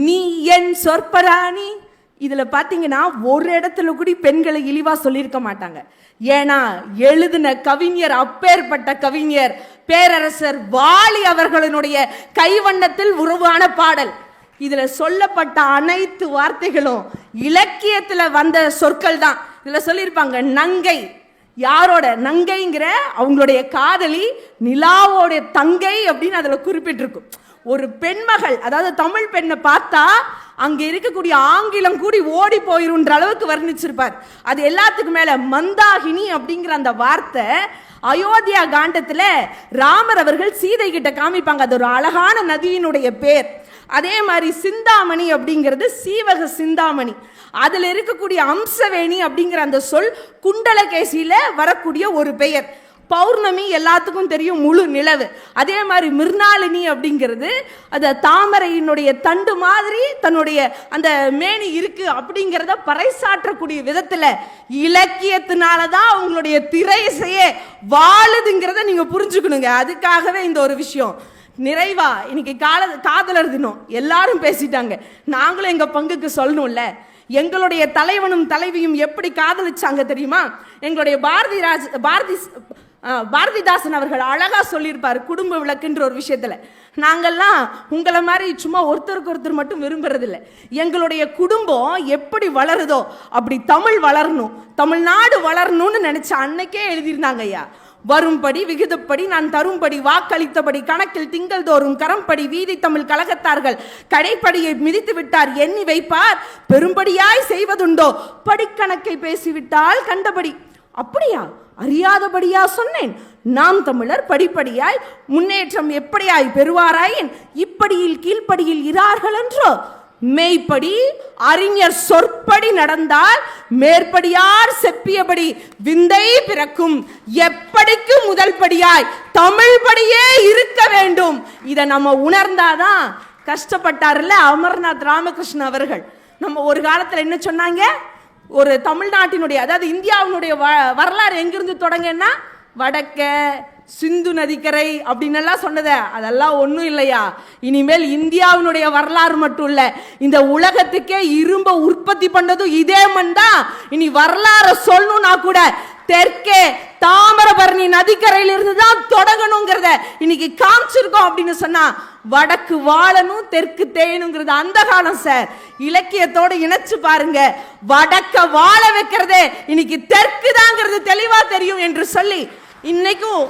நீ என் சொற்பராணி. இதுல பாத்தீங்கன்னா ஒரு இடத்துல கூட பெண்களை இழிவா சொல்லியிருக்க மாட்டாங்க. ஏன்னா எழுதின கவிஞர் அப்பேற்பட்ட கவிஞர் பேரரசர் வாலி அவர்களினுடைய கைவண்ணத்தில் உருவான பாடல். இதுல சொல்லப்பட்ட அனைத்து வார்த்தைகளும் இலக்கியத்துல வந்த சொற்கள் தான். இதுல சொல்லியிருப்பாங்க நங்கை, யாரோட நங்கைங்கிற அவங்களுடைய காதலி நிலாவோட தங்கை அப்படின்னு அதுல குறிப்பிட்டிருக்கும். ஒரு பெண்மகள், அதாவது தமிழ் பெண்ணை பார்த்தா அங்க இருக்கக்கூடிய ஆங்கிலம் கூடி ஓடி போயிருன்ற அளவுக்கு வர்ணிச்சிருப்பார். அது எல்லாத்துக்கும் மேல மந்தாகினி அப்படிங்கிற அந்த வார்த்தை அயோத்தியா காண்டத்துல ராமர் அவர்கள் சீதை கிட்ட காமிப்பாங்க, அது ஒரு அழகான நதியினுடைய பேர். அதே மாதிரி சிந்தாமணி அப்படிங்கிறது சீவக சிந்தாமணி. அதுல இருக்கக்கூடிய அம்சவேணி அப்படிங்கிற அந்த சொல் குண்டலகேசியில வரக்கூடிய ஒரு பெயர். பௌர்ணமி எல்லாத்துக்கும் தெரியும், முழு நிலவு. அதே மாதிரி மிர்நாளினி அப்படிங்கிறது அந்த தாமரையினுடைய தண்டு மாதிரி தன்னுடைய அந்த மேனி இருக்கு அப்படிங்கிறத பறைசாற்றக்கூடிய விதத்துல இலக்கியத்தினாலதான் அவங்களுடைய திரை இசையே வாழுதுங்கிறத நீங்க புரிஞ்சுக்கணுங்க. அதுக்காகவே இந்த ஒரு விஷயம். நிறைவா இன்னைக்கு காதலர் தினம் எல்லாரும் பேசிட்டாங்க, நாங்களும் எங்க பங்குக்கு சொல்லணும்ல. எங்களுடைய தலைவனும் தலைவியும் எப்படி காதலிச்சாங்க தெரியுமா? எங்களுடைய பாரதிதாசன் அவர்கள் அழகா சொல்லியிருப்பார் குடும்ப விளக்குன்ற ஒரு விஷயத்துல. நாங்கள்லாம் உங்களை மாதிரி சும்மா ஒருத்தருக்கு ஒருத்தர் மட்டும் விரும்புறதில்லை. எங்களுடைய குடும்பம் எப்படி வளருதோ அப்படி தமிழ் வளரணும், தமிழ்நாடு வளரணும்னு நினைச்ச அன்னைக்கே எழுதியிருந்தாங்க ஐயா. வரும்படி விகிதப்படி நான் தரும்படி வாக்களித்தபடி கணக்கில் திங்கள் தோறும் கரம்படி வீதி தமிழ் கழகத்தார்கள் கடைப்படியை மிதித்து விட்டார் எண்ணி வைப்பார் பெரும்படியாய் செய்வதுண்டோ படிக்கணக்கை பேசிவிட்டால் கண்டபடி. அப்படியா? அறியாதபடியா சொன்னேன்? நாம் தமிழர் படிப்படியாய் முன்னேற்றம் எப்படியாய் பெறுவாராயின் இப்படியில் கீழ்ப்படியில் இரார்கள் என்றோ, மெய்ப்படி அறிஞர் சொற்படி நடந்தால் மேற்படியார் செப்பியபடி விந்தை பிறக்கும், எப்படிக்கு முதல் படியாய் தமிழ் படியே இருக்க வேண்டும். இதை நம்ம உணர்ந்தாதான். கஷ்டப்பட்டார்ல அமர்நாத் ராமகிருஷ்ணன் அவர்கள். நம்ம ஒரு காலத்துல என்ன சொன்னாங்க, ஒரு தமிழ்நாட்டினுடைய அதாவது இந்தியாவினுடைய வரலாறு எங்கிருந்து தொடங்கன்னா வடக்க சிந்து நதிக்கரை அப்படின்னு எல்லாம் சொன்னத, அதெல்லாம் ஒன்றும் இல்லையா. இனிமேல் இந்தியாவினுடைய வரலாறு மட்டும் இல்ல, இந்த உலகத்துக்கே இரும்ப உற்பத்தி பண்ணதும் இதே மண் தான். இனி வரலாறு சொல்லணும்னா கூட தெற்கே தாமிரபரணி நதிக்கரையில இருந்து தான் தொடங்கணுங்கிறத இன்னைக்கு காமிச்சிருக்கோம். அப்படின்னு சொன்னா வடக்கு வாழணும் தெற்கு தேயணுங்கிறது அந்த காலம் சார். இலக்கியத்தோடு இணைச்சு பாருங்க, வடக்க வாழ வைக்கிறதே இன்னைக்கு தெற்கு தாங்கிறது தெளிவா தெரியும் என்று சொல்லி இன்னைக்கும்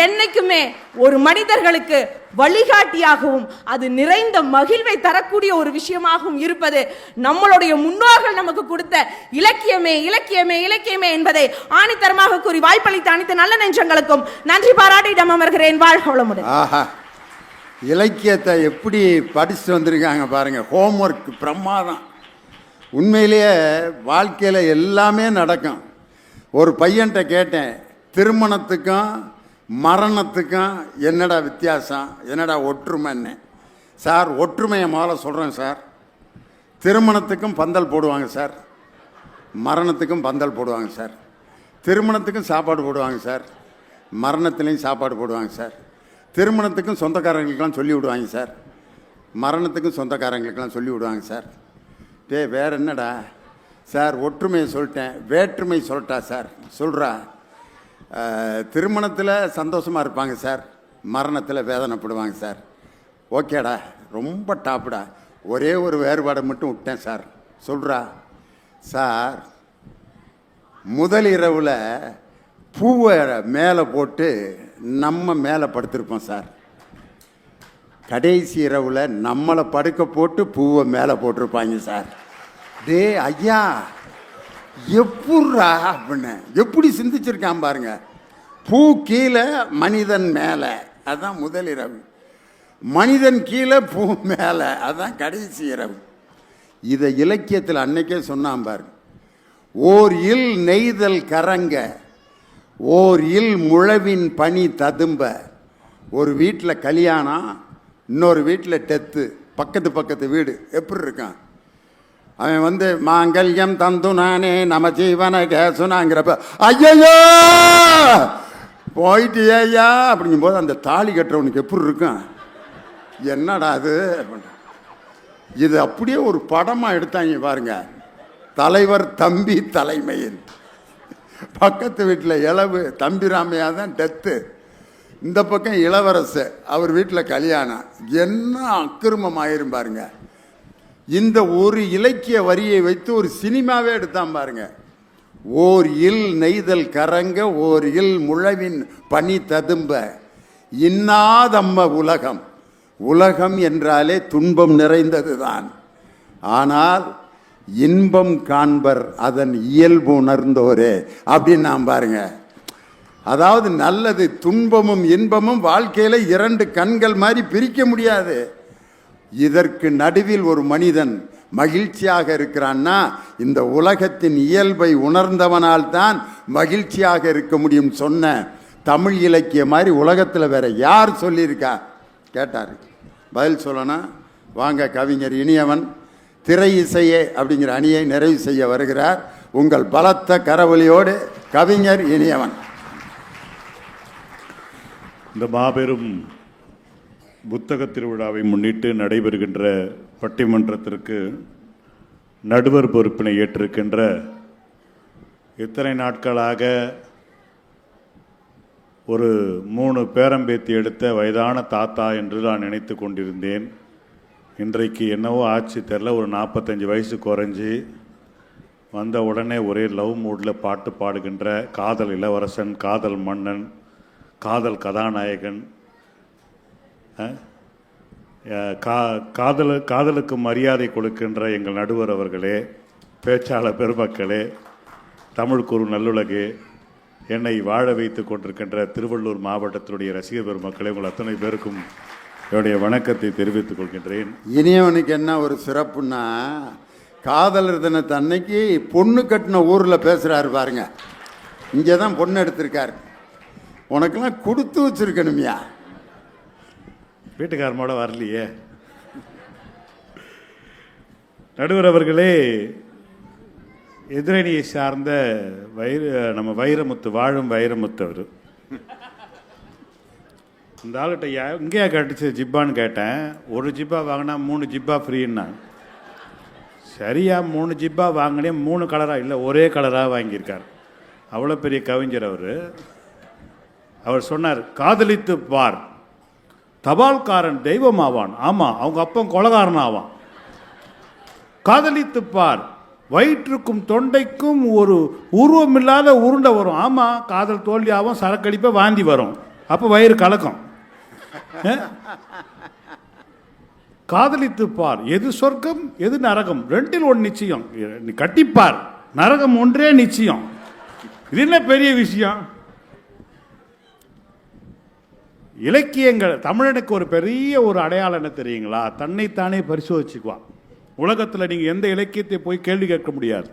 என்னைக்குமே ஒரு மனிதர்களுக்கு வழிகாட்டியாகவும் அது நிறைந்த மகிழ்வை தரக்கூடிய ஒரு விஷயமாகவும் இருப்பது நம்மளுடைய முன்னோர்கள் நமக்கு கொடுத்த இலக்கியமே இலக்கியமே இலக்கியமே என்பதை ஆணித்தரமாக கூறி வாய்ப்பளித்த அனைத்து நல்ல நெஞ்சங்களுக்கும் நன்றி பாராட்டி இடம் அமர்கிறேன். வாழ்க வளமுடன். ஆஹா, இலக்கியத்தை எப்படி படிச்சுட்டு வந்திருக்காங்க பாருங்க. ஹோம்ஒர்க் பிரமாதம். உண்மையிலேயே வாழ்க்கையில் எல்லாமே நடக்கும். ஒரு பையன்கிட்ட கேட்டேன், திருமணத்துக்கும் மரணத்துக்கும் என்னடா வித்தியாசம், என்னடா ஒற்றுமைன்னு. சார், ஒற்றுமையை முதல்ல சொல்கிறேன் சார். திருமணத்துக்கும் பந்தல் போடுவாங்க சார், மரணத்துக்கும் பந்தல் போடுவாங்க சார். திருமணத்துக்கும் சாப்பாடு போடுவாங்க சார், மரணத்துலேயும் சாப்பாடு போடுவாங்க சார். திருமணத்துக்கும் சொந்தக்காரங்களுக்கெல்லாம் சொல்லி விடுவாங்க சார், மரணத்துக்கும் சொந்தக்காரங்களுக்கெல்லாம் சொல்லி விடுவாங்க சார். வேறு என்னடா சார், ஒற்றுமையை சொல்லிட்டேன், வேற்றுமை சொல்லிட்டா சார். சொல்கிறா, திருமணத்தில் சந்தோஷமாக இருப்பாங்க சார், மரணத்தில் வேதனைப்படுவாங்க சார். ஓகேடா, ரொம்ப டாப்புடா. ஒரே ஒரு வேறுபாடை மட்டும் விட்டேன் சார். சொல்கிறா, சார் முதல் இரவில் பூவை மேலே போட்டு நம்ம மேலே படுத்திருப்போம் சார். கடைசி இரவில் நம்மளை படுக்க போட்டு பூவை மேலே போட்டிருப்பாங்க சார். ஐயா எப்புட்றா அப்படின்னு எப்படி சிந்திச்சிருக்கான் பாருங்க. பூ கீழே மனிதன் மேலே, அதுதான் முதல் இரவு. மனிதன் கீழே பூ மேலே, அதுதான் கடைசி இரவு. இதை இலக்கியத்தில் அன்னைக்கே சொன்னான் பாருங்க. ஓர் இல் நெய்தல் கரங்க, ஓர் இல் முழவின் பனி ததும்ப. ஒரு வீட்டில் கல்யாணம், இன்னொரு வீட்டில் டெத்து, பக்கத்து வீடு. எப்படி இருக்கான் அவன் வந்து மாங்கல்யம் தந்து நானே நம ஜீவன கேசுனாங்கிறப்ப ஐயோ போயிட்டு ஐயா அப்படிங்கும்போது அந்த தாலி கட்டுறவனுக்கு எப்படி இருக்கும், என்னடா அது. இது அப்படியே ஒரு படமாக எடுத்தாங்க பாருங்க. தலைவர் தம்பி தலைமையில், பக்கத்து வீட்டில் இளவு தம்பிராமையா தான் டெத்து, இந்த பக்கம் இளவரசு அவர் வீட்டில் கல்யாணம். என்ன அக்கிரமம் ஆயிரும் பாருங்க. இந்த ஒரு இலக்கிய வரியை வைத்து ஒரு சினிமாவே எடுத்தான் பாருங்க. ஓர் இல் நெய்தல் கரங்க, ஓர் இல் முழவின் பனி ததும்ப. இன்னாதம்ம உலகம். உலகம் என்றாலே துன்பம் நிறைந்தது தான். ஆனால் இன்பம் காண்பர் அதன் இயல்பு உணர்ந்தோரே அப்படின்னு நாம் பாருங்க. அதாவது நல்லது, துன்பமும் இன்பமும் வாழ்க்கையில் இரண்டு கண்கள் மாதிரி பிரிக்க முடியாது. இதற்கு நடுவில் ஒரு மனிதன் மகிழ்ச்சியாக இருக்கிறான்னா இந்த உலகத்தின் இயல்பை உணர்ந்தவனால் தான் மகிழ்ச்சியாக இருக்க முடியும் சொன்ன தமிழ் இலக்கிய மாதிரி உலகத்தில் வேற யார் சொல்லியிருக்கா கேட்டார். பதில் சொல்லணும். வாங்க, கவிஞர் இனியவன் திரை இசையே அப்படிங்கிற அணியை நிறைவு செய்ய வருகிறார். உங்கள் பலத்த கரவொலியோடு கவிஞர் இனியவன். இந்த மாபெரும் புத்தக திருவிழாவை முன்னிட்டு நடைபெறுகின்ற பட்டிமன்றத்திற்கு நடுவர் பொறுப்பினை ஏற்றிருக்கின்ற இத்தனை நாட்களாக ஒரு 3 பேரம்பேத்தி எடுத்த வயதான தாத்தா என்று நான் நினைத்து கொண்டிருந்தேன். இன்றைக்கு என்னவோ ஆச்சு தெரில, ஒரு 45 வயசு குறைஞ்சி வந்த உடனே ஒரே லவ் மூடில் பாட்டு பாடுகின்ற காதல் இளவரசன், காதல் மன்னன், காதல் கதாநாயகன், காதலுக்கு மரியாதை கொடுக்கின்ற எங்கள் நடுவர் அவர்களே, பேச்சாளர் பெருமக்களே, தமிழ் கூறு நல்லுலகே, என்னை வாழ வைத்து கொண்டிருக்கின்ற திருவள்ளூர் மாவட்டத்தினுடைய ரசிகர் பெருமக்களே, உங்கள் அத்தனை பேருக்கும் என்னுடைய வணக்கத்தை தெரிவித்துக் கொள்கின்றேன். இனியவனுக்கு என்ன ஒரு சிறப்புன்னா, காதலர் தினத்து அன்னைக்கு பொண்ணு கட்டின ஊரில் பேசுகிறாரு பாருங்க. இங்கே தான் பொண்ணு எடுத்திருக்காரு. உனக்கெல்லாம் கொடுத்து வச்சிருக்கணுமியா. வீட்டுக்காரமோட வரலையே. நடுவர் அவர்களே, எதிரணியை சார்ந்த நம்ம வைரமுத்து, வாழும் வைரமுத்து அவர். இந்த ஆளுகிட்ட இங்கேயா கட்டுச்சு ஜிப்பான்னு கேட்டேன். ஒரு ஜிப்பா வாங்கினா 3 ஜிப்பா ஃப்ரீன்னா. சரியா 3 ஜிப்பா வாங்கினே 3 கலராக இல்லை, ஒரே கலராக வாங்கியிருக்கார். அவ்வளோ பெரிய கவிஞர் அவர். அவர் சொன்னார், காதலித்து பார், தபால்காரன் தெய்வம் ஆவான். ஆமாம், அவங்க அப்பன் கொலகாரன் ஆவான். காதலித்து பார், வயிற்றுக்கும் தொண்டைக்கும் ஒரு உருவமில்லாத உருண்டை வரும். ஆமாம், காதல் தோல்வி ஆகும், சரக்கடிப்ப வாந்தி வரும். அப்போ வயிறு கலக்கம். காதலித்து பார், எது சொர்க்கம் எது நரகம், ரெண்டில் ஒன்று நிச்சயம். நீ கட்டிப்பார், நரகம் ஒன்றே நிச்சயம். இது என்ன பெரிய விஷயம்? இலக்கியங்கள் தமிழனுக்கு ஒரு பெரிய ஒரு அடையாளம் என்ன தெரியுங்களா? தன்னைத்தானே பரிசோதிச்சுக்குவான். உலகத்தில் நீங்கள் எந்த இலக்கியத்தை போய் கேள்வி கேட்க முடியாது.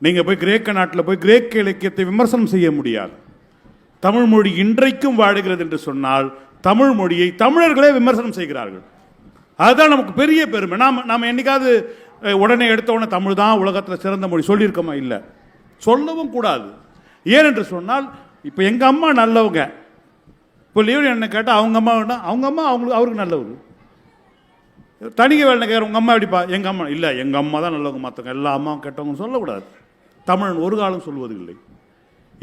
நீங்கள் போய் கிரேக்க நாட்டில் போய் கிரேக்க இலக்கியத்தை விமர்சனம் செய்ய முடியாது. தமிழ் மொழி இன்றைக்கும் வாழுகிறது என்று சொன்னால் தமிழ் மொழியை தமிழர்களே விமர்சனம் செய்கிறார்கள். அதுதான் நமக்கு பெரிய பெருமை. நாம் என்னைக்காவது உடனே எடுத்தோடனே தமிழ் தான் உலகத்தில் சிறந்த மொழி சொல்லியிருக்கோமா? இல்லை, சொல்லவும் கூடாது. ஏனென்று சொன்னால் இப்போ எங்கள் அம்மா நல்லவங்க, இப்போ லீவு என்ன கேட்டால் அவங்க அம்மா அவருக்கு நல்லவங்க. தனிக்க வேலை கேட்குற உங்கள் அம்மா எப்படிப்பா? எங்கள் அம்மா இல்லை, எங்கள் அம்மா தான் நல்லவங்க, மற்றவங்க எல்லா அம்மாவும் கெட்டவங்க சொல்லக்கூடாது. தமிழன் ஒரு காலம் சொல்வதில்லை.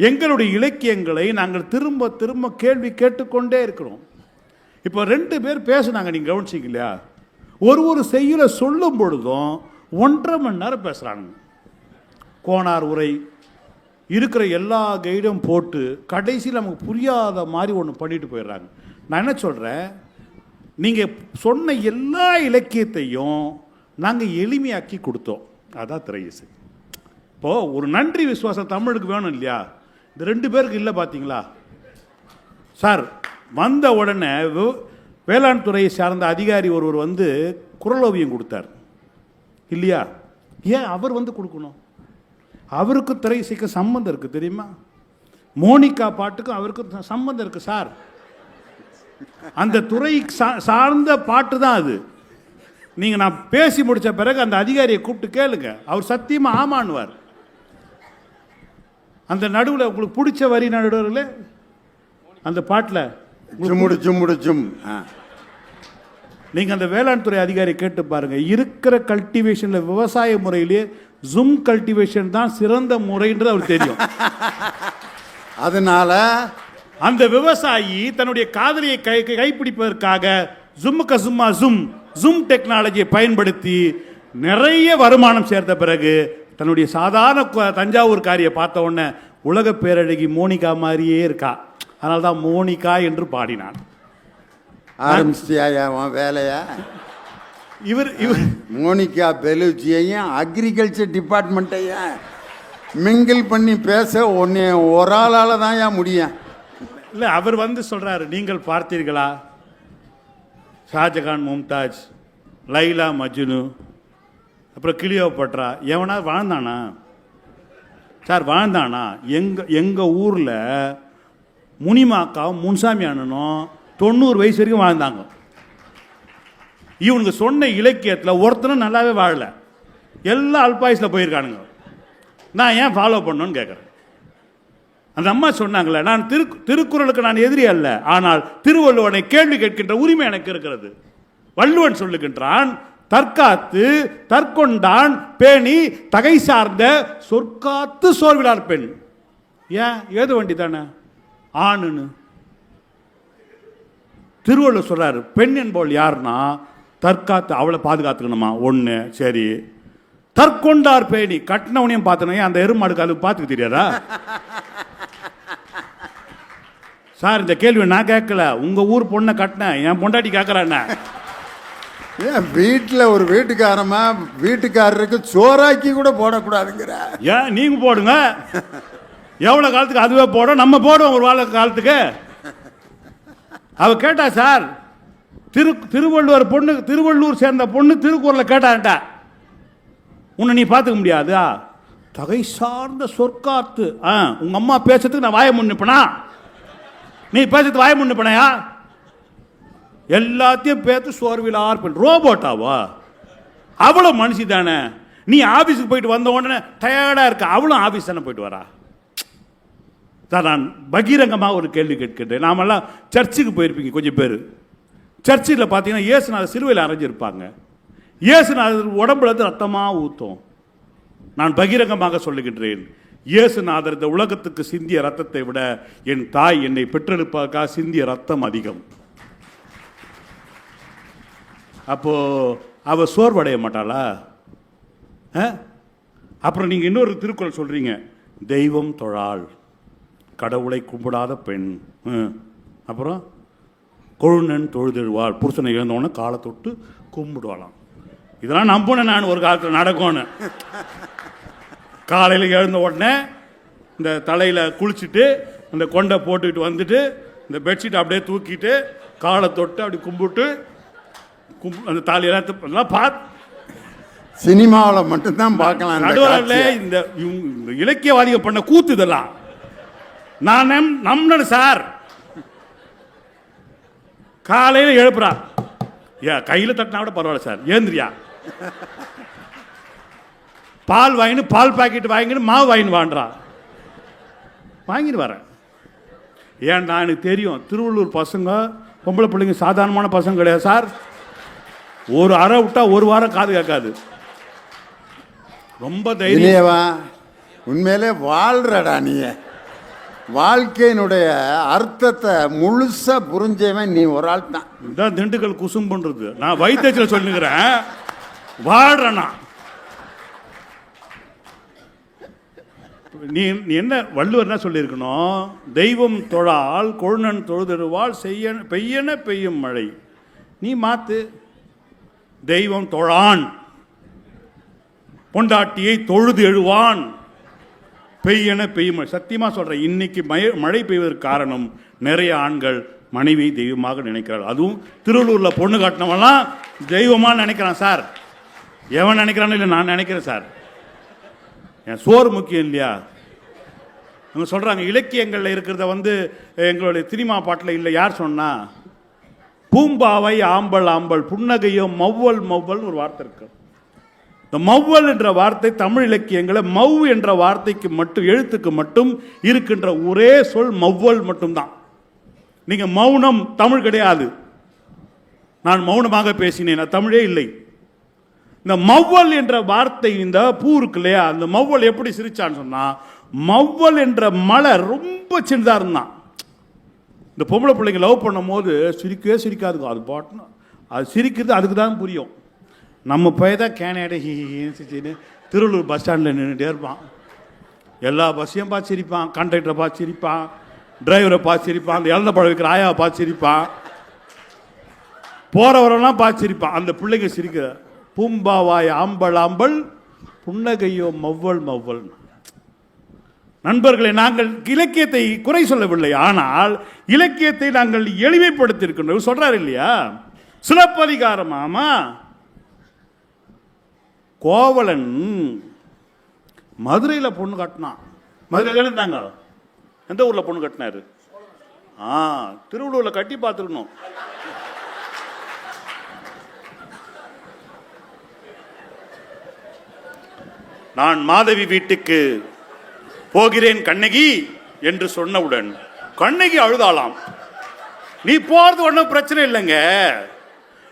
எங்களுடைய இலக்கியங்களை நாங்கள் திரும்ப திரும்ப கேள்வி கேட்டுக்கொண்டே இருக்கிறோம். இப்போ 2 பேர் பேசுனாங்க, நீங்கள் கவனிச்சிங்க இல்லையா? ஒரு செய்யுளை சொல்லும் பொழுதும் 1.5 மணி நேரம் பேசுகிறாங்க. கோனார் உரை இருக்கிற எல்லா கைடும் போட்டு கடைசியில் நமக்கு புரியாத மாதிரி ஒன்று பண்ணிட்டு போயிடுறாங்க. நான் என்ன சொல்கிறேன், நீங்கள் சொன்ன எல்லா இலக்கியத்தையும் நாங்கள் எளிமையாக்கி கொடுத்தோம். அதான் திரை இசை. இப்போது ஒரு நன்றி விசுவாசம் தமிழுக்கு வேணும் இல்லையா? இந்த 2 பேருக்கு இல்லை பார்த்தீங்களா சார்? வந்த உடனே வேளாண் துறையை சார்ந்த அதிகாரி ஒருவர் வந்து குரலோவியம் கொடுத்தார் இல்லையா? ஏன் அவர் வந்து கொடுக்கணும்? அவருக்கு திரை இசைக்கு சம்பந்தம் இருக்குது தெரியுமா? மோனிகா பாட்டுக்கும் அவருக்கு சம்பந்தம் இருக்குது சார். அந்த துறை சார்ந்த பாட்டு தான் அது. நீங்கள் நான் பேசி முடித்த பிறகு அந்த அதிகாரியை கூப்பிட்டு கேளுங்க, அவர் சத்தியமாக ஆமான்வார். அந்த நடுவில் உங்களுக்கு பிடிச்ச வரி நடுவில் அந்த பாட்டில் நீங்கள் அந்த வேளாண் துறை அதிகாரி கேட்டு பாருங்க. இருக்கிற கல்டிவேஷனில் விவசாய முறையிலே ஜூம் கல்டிவேஷன் தான் சிறந்த முறைன்றது அவருக்கு தெரியும். அதனால அந்த விவசாயி தன்னுடைய காதலியை கைப்பிடிப்பதற்காக ஜும்முக்க சும்மா ஜூம் டெக்னாலஜியை பயன்படுத்தி நிறைய வருமானம் சேர்த்த பிறகு தன்னுடைய சாதாரண தஞ்சாவூர் காரியை பார்த்த உடனே உலக பேரழகி மோனிகா மாதிரியே இருக்கா, அதனால தான் மோனிகா என்று பாடினான். ஆரம்பிச்சியா வேலையா? இவர் மோனிகா பெலூச்சியையும் அக்ரிகல்ச்சர் டிபார்ட்மெண்ட்டையும் மிங்கிள் பண்ணி பேச ஒன்று ஒரு ஆளால் தான் ஏன் முடியும்? இல்லை, அவர் வந்து சொல்கிறாரு, நீங்கள் பார்த்தீர்களா ஷாஜகான் மும்தாஜ், லைலா மஜ்னு, அப்புறம் கிளியோபட்ரா, எவனா வாழ்ந்தானா சார்? வாழ்ந்தானா? எங்கள் ஊரில் முனிமாக்காவும் முன்சாமி அண்ணனும் 90 வயசு வரைக்கும் வாழ்ந்தாங்க. இவனுக்கு சொன்ன இலக்கியத்தில் ஒருத்தனும் நல்லாவே வாழல, எல்லாம் அல்பாயுஸில் போயிருக்கானுங்க. நான் ஏன் ஃபாலோ பண்ணணும்னு கேட்குறேன். அந்த அம்மா சொன்னாங்களே, நான் திருக்குறளுக்கு நான் எதிரி அல்ல, ஆனால் திருவள்ளுவனை கேள்வி கேட்கின்ற உரிமை எனக்கு இருக்கிறது. வள்ளுவன் சொல்லுகின்றான், தற்காத்து தற்கொண்டான் பேணி தகை சார்ந்த சொற்காத்து சோர்விலார் பெண். ஏன் ஏது வண்டி தானே ஆணுன்னு திருவள்ளுவர் சொல்றாரு. பெண் என்பவள் யாருன்னா தற்காத்து, அவளை பாதுகாத்துக்கணுமா ஒன்று. சரி, தற்கொண்டார் பேணி, கட்டினவனையும் பார்த்தனே அந்த எருமாடுக்கு அது பார்த்துக்க தெரியாதா சார்? இந்த கேள்வி நான் கேட்கல, உங்க ஊர் பொண்ணை கட்டினேன், என் பொண்டாட்டி கேட்கறான். ஏன் வீட்டில் ஒரு வீட்டுக்காரருக்கு சோறாக்கி கூட போடக்கூடாதுங்கிற? ஏன் நீங்க போடுங்க, எவ்வளோ காலத்துக்கு அதுவே போடும், நம்ம போடுவோம் ஒரு காலத்துக்கு. அவ கேட்டா சார், திருவள்ளூர் சேர்ந்த பொண்ணு திருக்குறளை கேட்டான்ட்டா, உன்னை நீ பார்த்துக்க முடியாதா? தகை சார்ந்த சொற்காத்து. உங்க அம்மா பேசுறதுக்கு நான் வாய முன்னிப்பனா? நீ பேசுறதுக்கு வாய முன்னிப்பனையா? எல்லாத்தையும் பேத்து சோர்விலார் பெண். ரோபோட்டாவா? அவ்வளோ மனுஷி தானே. நீ ஆஃபீஸுக்கு போயிட்டு வந்த உடனே டயர்டாக இருக்க, அவளும் ஆஃபீஸ் தானே போயிட்டு வரா. சார், நான் பகிரங்கமாக ஒரு கேள்வி கேட்கின்றேன். நாமெல்லாம் சர்ச்சுக்கு போயிருப்பீங்க கொஞ்சம் பேர். சர்ச்சில் பார்த்தீங்கன்னா இயேசுநாதர் சிலுவையில் அரைஞ்சிருப்பாங்க. இயேசுநாதர் உடம்புல இருந்து ரத்தமாக ஊற்றும். நான் பகிரங்கமாக சொல்லுகின்றேன், இயேசுநாதர் இந்த உலகத்துக்கு சிந்திய ரத்தத்தை விட என் தாய் என்னை பெற்றெடுப்பதற்காக சிந்திய ரத்தம் அதிகம். அப்போ அவ சோர்வடைய மாட்டாளா? அப்புறம் நீங்க இன்னொரு திருக்குறள் சொல்றீங்க, தெய்வம் தொழாள் கடவுளை கும்பிடாத பெண். அப்புறம் கொழுநன் தொழுதெழுவாள், புருஷனை இழந்தவொடனே காலை தொட்டு கும்பிடுவாளாம். இதெல்லாம் நம்பினேன் நான் ஒரு காலத்தில் நடக்கும்னு. காலையில் எழுந்த உடனே இந்த தலையில் குளிச்சுட்டு அந்த கொண்டை போட்டுக்கிட்டு வந்துட்டு இந்த பெட்ஷீட் அப்படியே தூக்கிட்டு காலை தொட்டு அப்படி கும்பிட்டு அந்த தாலியெல்லாம் பார்த்து சினிமாவில் மட்டும்தான் பார்க்கலாம். நடுவரில் இந்த இலக்கியவாதிகள் பண்ண கூத்து இதெல்லாம் நான் நம்பினேன் சார். காலையில் எழுப்புறா, கையில் தட்டினா கூட பரவாயில்ல சார், ஏந்திரியா, பால் வாங்கின்னு பால் பாக்கெட் வாங்கின்னு மாவு வாங்கின்னு வாண்டா, வாங்கிட்டு வரேன். ஏன்டா எனக்கு தெரியும் திருவள்ளூர் பசங்க பொம்பளை பிள்ளைங்க சாதாரணமான பசங்க கிடையாது சார். ஒரு அறை விட்டா ஒரு வாரம் காது கேட்காது. ரொம்ப தைரியம். உண்மையிலே வாழ்றடா நீ. வாழ்க்கையினுடைய அர்த்தத்தை முழுசா புரிஞ்சவன் நீ ஒரு ஆள் தான். இதான் திண்டுக்கல் குசும் பண்றது. நான் வைத்தியத்தில் சொல்லுகிறேன், வாழ்றேன்னா. நீ என்ன வள்ளுவர் என்ன சொல்லியிருக்கணும்? தெய்வம் தொழால் கொழுநன் தொழுதெழுவாள் பெய்யன பெய்யும் மழை. நீ மாத்து, தெய்வம் தொழான், பொண்டாட்டியை தொழுது எழுவான், பெய்யன பெய்யும் மழை. சத்தியமா சொல்றேன், இன்னைக்கு மழை பெய்வதற்கு காரணம் நிறைய ஆண்கள் மனைவியை தெய்வமாக நினைக்கிறார்கள். அதுவும் திருவள்ளூர்ல பொண்ணு காட்டினவெல்லாம் தெய்வமா நினைக்கிறான் சார். எவன் நினைக்கிறான்னு இல்லை, நான் நினைக்கிறேன் சார். என் சோறு முக்கியம் இல்லையா? அவங்க சொல்றாங்க இலக்கியங்களில் இருக்கிறத எங்களுடைய சினிமா பாட்டில் இல்லை. யார் சொன்னா? பூம்பாவை ஆம்பல் ஆம்பல் புன்னகையோ மவ்வல் மவ்வல் ஒரு வார்த்தை இருக்கு. இந்த மவ்வல் என்ற வார்த்தை தமிழ் இலக்கியங்களை மவ் என்ற வார்த்தைக்கு மட்டும், எழுத்துக்கு மட்டும் இருக்கின்ற ஒரே சொல் மவ்வல் மட்டும்தான். நீங்க மௌனம் தமிழ் கிடையாது. நான் மௌனமாக பேசினேன், தமிழே இல்லை. இந்த மவ்வல் என்ற வார்த்தை, இந்த பூ இருக்கு இல்லையா, அந்த மவ்வல் எப்படி சிரிச்சான்னு சொன்னா, மவ்வல் என்ற மலர் ரொம்ப சின்னதா இருந்தான். இந்த பொம்பளை பிள்ளைங்க லவ் பண்ணும் போது சிரிக்கவே சிரிக்காதுங்க. அது பாட்டுன்னு அது சிரிக்கிறது அதுக்கு தான் புரியும். நம்ம போய்தான் கேனையாட ஹின்னு திருவள்ளூர் பஸ் ஸ்டாண்டில் நின்றுட்டே இருப்பான். எல்லா பஸ்ஸையும் பார்த்து சிரிப்பான், கண்டக்டரை பார்த்து சிரிப்பான், டிரைவரை பார்த்து சிரிப்பான், அந்த இழந்த பழம் வைக்கிற ஆயாவை பார்த்து சிரிப்பான், போறவரெல்லாம் பார்த்து சிரிப்பான். அந்த பிள்ளைங்க சிரிக்கிற பூம்பாவாய் ஆம்பல் ஆம்பல் புன்னகையோ மவ்வல் மவ்வல். நண்பர்களை, நாங்கள் இலக்கியத்தை குறை சொல்லவில்லை, ஆனால் இலக்கியத்தை நாங்கள் எளிமைப்படுத்தியிருக்கின்றோம். சொல்றாரு இல்லையா சிலப்பதிகாரம். ஆமா, கோவலன் மதுரையில் பொண்ணு கட்டினான். மதுரையில் இருந்தாங்க. எந்த ஊர்ல பொண்ணு கட்டினாரு? திருவள்ளூர்ல கட்டி பார்த்துருக்கணும். நான் மாதவி வீட்டுக்கு போகிறேன் கண்ணகி என்று சொன்னவுடன் கண்ணகி அழுதாளாம். நீ போறது ஒன்றும் பிரச்சனை இல்லைங்க,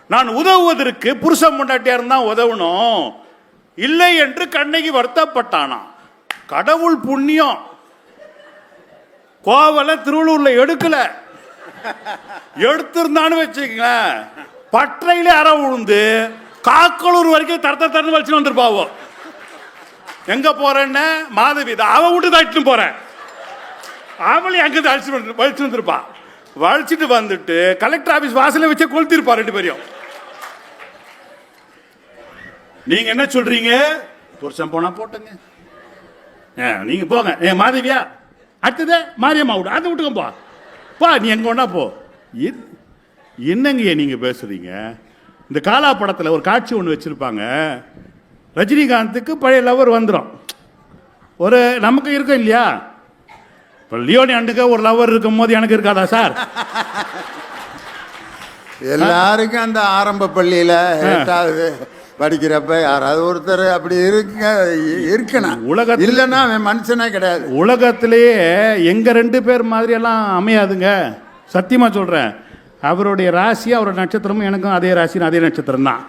நான் உதவுவதற்கு புருஷன் பொண்டாட்டியா இருந்தா உதவணும் இல்லை என்று கண்ணகி வருத்தப்பட்டானா. கடவுள் புண்ணியம், கோவலை திருவள்ளூர்ல எடுக்கல. எடுத்திருந்தான்னு வச்சுக்கங்க, பற்றையிலே அற விழுந்து காக்கலூர் வரைக்கும் தரத்த தரன்னு வச்சுன்னு வந்துருப்பாவோ. எங்க போறேன்னு மாதவி அவ விட்டு தட்டு போறேன், அவளை அங்க வலிச்சு வந்துருப்பா. வலிச்சுட்டு வந்துட்டு கலெக்டர் ஆபீஸ் வாசல வச்சு கொளுத்திருப்பா ரெண்டு பேரையும். நீங்க என்ன சொல்றீங்க? புருஷன் போனா போட்டுங்க, நீங்க போங்க. மாதவியா அடுத்தது மாரியம்மா விடு, அந்த விட்டுக்க போ, நீ எங்க ஒன்னா போ. என்னங்க நீங்க பேசுறீங்க? இந்த காலா படத்துல ஒரு காட்சி ஒன்று வச்சிருப்பாங்க. ரஜினிகாந்துக்கு பழைய லவர் வந்துடும். ஒரு நமக்கு இருக்கும் இல்லையா? இப்போ லியோனி அண்டுக்கு ஒரு லவர் இருக்கும் போது எனக்கு இருக்காதா சார்? எல்லாருக்கும் அந்த ஆரம்ப பள்ளியில 8வது படிக்கிறப்ப யாராவது ஒருத்தர் அப்படி இருக்கணும். உலகத்தில் இல்லைன்னா அவன் மனுஷனே கிடையாது. உலகத்திலேயே எங்க 2 பேர் மாதிரி எல்லாம் அமையாதுங்க, சத்தியமா சொல்றேன். அவருடைய ராசி அவரோட நட்சத்திரமும் எனக்கும் அதே ராசி அதே நட்சத்திரம் தான்.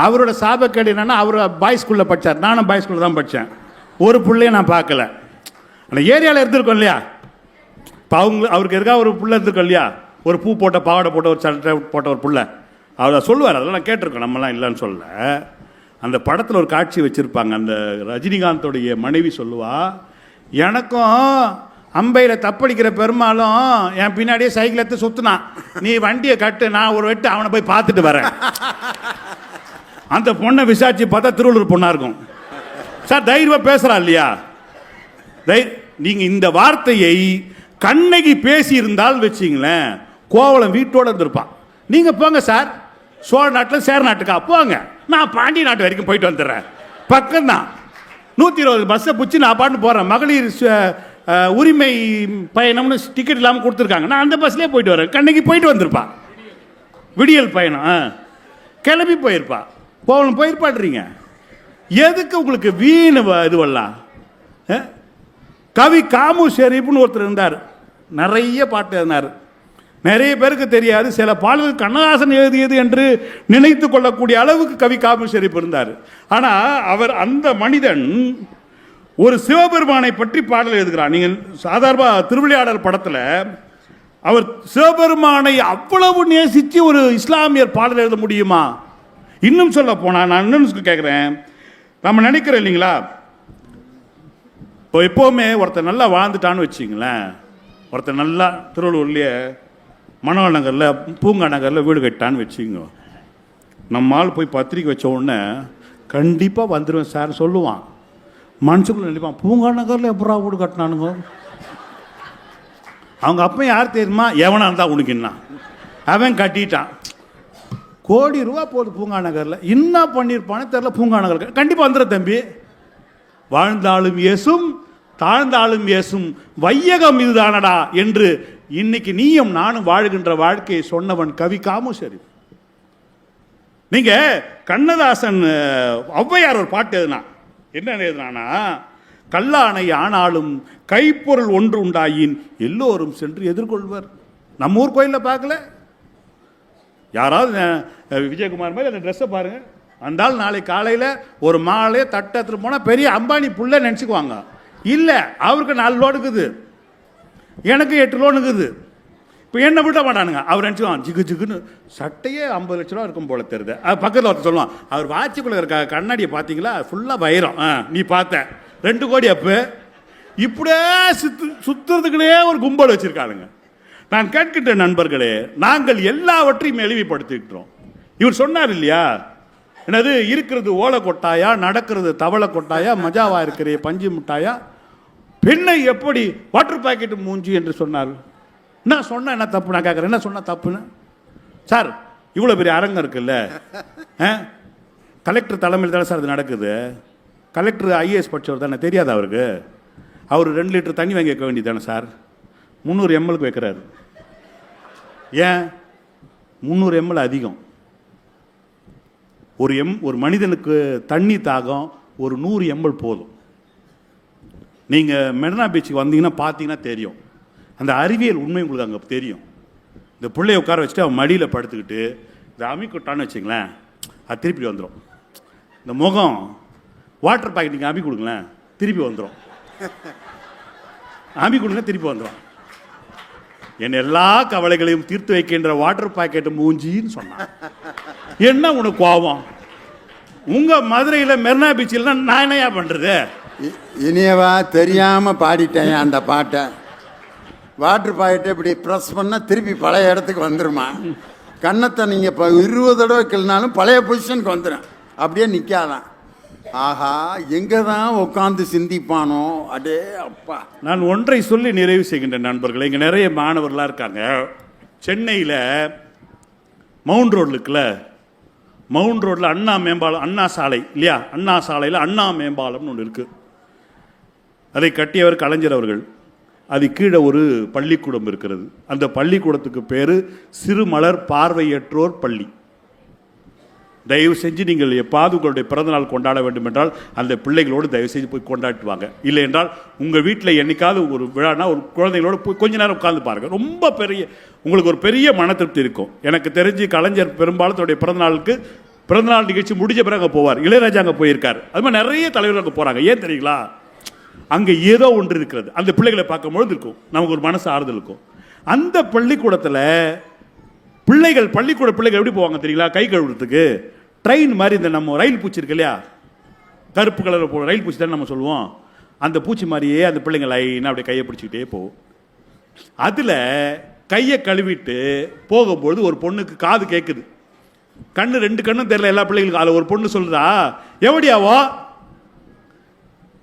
அவரோட சாபக்கேடு என்னன்னா, அவர் பாய்ஸ் ஸ்கூலில் படித்தார், நானும் பாய்ஸ் ஸ்கூலில் தான் படித்தேன். ஒரு பிள்ளைய நான் பார்க்கல. அந்த ஏரியாவில் இருந்திருக்கோம் இல்லையா? இப்போ அவருக்கு இருக்கா ஒரு புள்ள இருந்திருக்கோம் இல்லையா? ஒரு பூ போட்ட பாவாடை போட்ட ஒரு சட்டை போட்ட ஒரு புள்ள, அவர் சொல்லுவார். அதெல்லாம் நான் கேட்டிருக்கோம், நம்மலாம் இல்லைன்னு சொல்ல. அந்த படத்தில் ஒரு காட்சி வச்சுருப்பாங்க. அந்த ரஜினிகாந்தோடைய மனைவி சொல்லுவா, எனக்கும் அம்பையில் தப்படிக்கிற பெருமாளும் என் பின்னாடியே சைக்கிள் எடுத்து சுற்றினான். நீ வண்டியை கட்டு, நான் ஒரு வெட்டு அவனை போய் பார்த்துட்டு வரேன். அந்த பொண்ணை விசாரிச்சு பார்த்தா திருவள்ளூர் பொண்ணா இருக்கும். சார் தைரியமா பேசுறா இல்லையா? நீங்க இந்த வார்த்தையை கண்ணகி பேசி இருந்தால் வச்சிங்களேன், கோவலம் வீட்டோட இருந்திருப்பான். நீங்க போங்க சார், சோழ நாட்டில் சேர நாட்டுக்கா போங்க, நான் பாண்டிய நாட்டு வரைக்கும் போயிட்டு வந்துடுறேன், பக்கம்தான், 120 பஸ்ஸை பிடிச்சி நான் பாட்டு போகிறேன், மகளிர் உரிமை பயணம்னு டிக்கெட் இல்லாமல் கொடுத்துருக்காங்க, நான் அந்த பஸ்லேயே போயிட்டு வரேன். கண்ணகி போயிட்டு வந்திருப்பா, விடியல் பயணம் கிளம்பி போயிருப்பா, கோவலம் போயிருப்பாடுறீங்க. எதுக்கு உங்களுக்கு வீண் இதுவெல்லாம்? கவி காமு ஷெரீப்னு ஒருத்தர் இருந்தார், நிறைய பாட்டு எழுதினார். நிறைய பேருக்கு தெரியாது, சில பாடல்கள் கண்ணதாசன் எழுதியது என்று நினைத்து கொள்ளக்கூடிய அளவுக்கு கவி காமு ஷெரீப் இருந்தார். ஆனால் அவர், அந்த மனிதன் ஒரு சிவபெருமானை பற்றி பாடல் எழுதுகிறார். நீங்கள் சாதாரண திருவிளையாடல் படத்தில் அவர் சிவபெருமானை அவ்வளவு நேசித்து ஒரு இஸ்லாமியர் பாடல் எழுத முடியுமா? இன்னும் சொல்ல போனால், நான் இன்னும் கேட்குறேன், நம்ம நினைக்கிறோம் இல்லைங்களா, இப்போ எப்போவுமே ஒருத்தர் நல்லா வாழ்ந்துட்டான்னு வச்சிங்களேன், ஒருத்தர் நல்லா திருவள்ளூர்லேயே மணவாள் நகரில் பூங்கா நகரில் வீடு கட்டான்னு வச்சுங்க, நம்மால் போய் பத்திரிக்கை வச்ச உடனே கண்டிப்பாக வந்துடுவேன் சார் சொல்லுவான். மனசுக்குள்ள நினைப்பான், பூங்கா நகரில் எப்படா வீடு கட்டினானுங்க, அவங்க அப்போ யார் தெரியுமா, எவனா இருந்தால் உனக்குன்னா அவன் கட்டிட்டான், கோடி ரூபா போகுது பூங்கா நகரில், என்ன பண்ணியிருப்பானே தெரில, பூங்கா நகர் கண்டிப்பாக வந்துடுற தம்பி, வாழ்ந்தாலும் ஏசும் தாழ்ந்தாலும் ஏசும் வையகம் இதுதானடா என்று இன்னைக்கு நீயும் நானும் வாழ்கின்ற வாழ்க்கையை சொன்னவன் கவி காமு ஷெரீப். நீங்க கண்ணதாசன் ஔவையார் ஒரு பாட்டு எழுதினா, என்ன எழுதினானா, கல்லானை ஆனாலும் கைப்பொருள் ஒன்று உண்டாயின் எல்லோரும் சென்று எதிர்கொள்வர். நம்ம ஊர் கோயிலில் பார்க்கல, யாராவது விஜயகுமார் மாதிரி அந்த ட்ரெஸ்ஸை பாருங்க, அந்தால் நாளை காலையில் ஒரு மாலையை தட்டு எடுத்துட்டு போனால் பெரிய அம்பானி புள்ள நினச்சிக்குவாங்க. இல்லை, அவருக்கு 4 லோடு இருக்குது, எனக்கு 8 லோடு இருக்குது. இப்போ என்ன விட மாட்டானுங்க, அவர் நினச்சிக்குவான் ஜிகு ஜிகுன்னு சட்டையே 50 லட்ச ரூபா இருக்கும் போல தெரியுது. அது பக்கத்தில் ஒருத்தர் சொல்லுவான், அவர் வாட்சிக்குள்ளே இருக்க கண்ணாடியை பார்த்தீங்களா ஃபுல்லாக வைரம், நீ பார்த்த 2 கோடி அப்பு, இப்படியே சுற்றுறதுக்குனே ஒரு கும்பல் வச்சுருக்காளுங்க. நான் கேட்கின்ற நண்பர்களே, நாங்கள் எல்லாவற்றையும் எளிமைப்படுத்திக்கிட்டோம். இவர் சொன்னார் இல்லையா, என்னது இருக்கிறது ஓலை கொட்டாயா, நடக்கிறது தவளை கொட்டாயா, மஜாவா இருக்கிற பஞ்சு மிட்டாயா, பெண்ணை எப்படி வாட்டர் பாக்கெட் மூஞ்சி என்று சொன்னார். நான் சொன்ன என்ன தப்பு, நான் கேட்குறேன் என்ன சொன்ன தப்புன்னு? சார் இவ்வளோ பெரிய அரங்கம் இருக்குல்ல, கலெக்டர் தலைமையில் தானே சார் அது நடக்குது, கலெக்டர் ஐஏஎஸ் படித்தவர் தானே, தெரியாது அவருக்கு? அவர் 2 லிட்டர் தண்ணி வாங்கி வைக்க வேண்டியது தானே சார், 300 ml வைக்கிறாரு. ஏன் 300 ml அதிகம்? ஒரு மனிதனுக்கு தண்ணி தாகம் ஒரு 100 ml போதும். நீங்கள் மெரினா பீச்சுக்கு வந்தீங்கன்னா பார்த்தீங்கன்னா தெரியும், அந்த அறிவியல் உண்மை உங்களுக்கு அங்கே தெரியும். இந்த பிள்ளைய உட்கார வச்சுட்டு அவன் மடியில் படுத்துக்கிட்டு இந்த அமிக்கொட்டான்னு வச்சுங்களேன், அது திருப்பி வந்துடும். இந்த முகம் வாட்டர் பாக்கெட் நீங்கள் அமி கொடுங்களேன் திருப்பி வந்துடும், அமி கொடுங்க திருப்பி வந்துடும். என் எல்லா கவலைகளையும் தீர்த்து வைக்கின்ற வாட்டர் பாக்கெட் மூஞ்சின்னு சொன்னான். என்ன உனக்கு கோபம்? உங்க மதுரையில் மெரினா பீச்சில் நான் என்னையா பண்றது? இனியவா தெரியாம பாடிட்டேன் அந்த பாட்டை. வாட்டர் பாக்கெட்டை இப்படி ப்ரெஸ் பண்ணால் திருப்பி பழைய இடத்துக்கு வந்துருமா? கன்னத்தை நீங்கள் இப்போ 20 தடவை கிள்னாலும் பழைய பொசிஷனுக்கு வந்துடும், அப்படியே நிற்காதான். ஆஹா, எங்கே தான் உட்காந்து சிந்திப்பானோ, அடே அப்பா. நான் ஒன்றை சொல்லி நிறைவு செய்கின்ற நண்பர்கள், இங்கே நிறைய மாணவர்களாக இருக்காங்க. சென்னையில் மவுண்ட் ரோடு இருக்குல்ல, மவுண்ட் ரோட்டில் அண்ணா மேம்பாலம், அண்ணா சாலை இல்லையா, அண்ணா சாலையில் அண்ணா மேம்பாலம்னு ஒன்று இருக்குது. அதை கட்டியவர் கலைஞர் அவர்கள். அது கீழே ஒரு பள்ளிக்கூடம் இருக்கிறது. அந்த பள்ளிக்கூடத்துக்கு பேர் சிறுமலர் பார்வையற்றோர் பள்ளி. தயவு செஞ்சு நீங்கள் எப்பாவது உங்களுடைய பிறந்தநாள் கொண்டாட வேண்டும் என்றால் அந்த பிள்ளைகளோடு தயவு செஞ்சு போய் கொண்டாடிட்டு வாங்க. இல்லை என்றால் உங்கள் வீட்டில் என்னைக்காவது ஒரு விழானா ஒரு குழந்தைகளோடு போய் கொஞ்ச நேரம் உட்கார்ந்து பாருங்கள். ரொம்ப பெரிய உங்களுக்கு ஒரு பெரிய மன திருப்தி இருக்கும். எனக்கு தெரிஞ்சு கலைஞர் பெரும்பாலும் தன்னுடைய பிறந்தநாள் நிகழ்ச்சி முடிஞ்ச பிறகு அங்கே போவார். இளையராஜா அங்கே போயிருக்கார். அது மாதிரி நிறைய தலைவர்கள் அங்கே போகிறாங்க. ஏன் தெரியுங்களா? அங்கே ஏதோ ஒன்று இருக்கிறது. அந்த பிள்ளைகளை பார்க்கும்பொழுது இருக்கும் நமக்கு ஒரு மனசு ஆறுதல் இருக்கும். அந்த பள்ளிக்கூடத்தில் பள்ளிக்கூட பிள்ளைகள் எப்படி போவாங்க தெரியுங்களா? கை கழுவுறதுக்கு ட்ரெயின் மாதிரி இந்த நம்ம ரயில் பூச்சி இருக்கு இல்லையா, கருப்பு கலரில் போகிற ரயில் பூச்சி தான் நம்ம சொல்லுவோம். அந்த பூச்சி மாதிரியே அந்த பிள்ளைங்க லைனாக அப்படியே கையை பிடிச்சிக்கிட்டே போகும். அதில் கையை கழுவிட்டு போகும்போது ஒரு பொண்ணுக்கு காது கேட்குது, கண்ணு 2 கண்ணும் தெரியல எல்லா பிள்ளைங்களுக்கும். அதில் ஒரு பொண்ணு சொல்றா, எவடியாவோ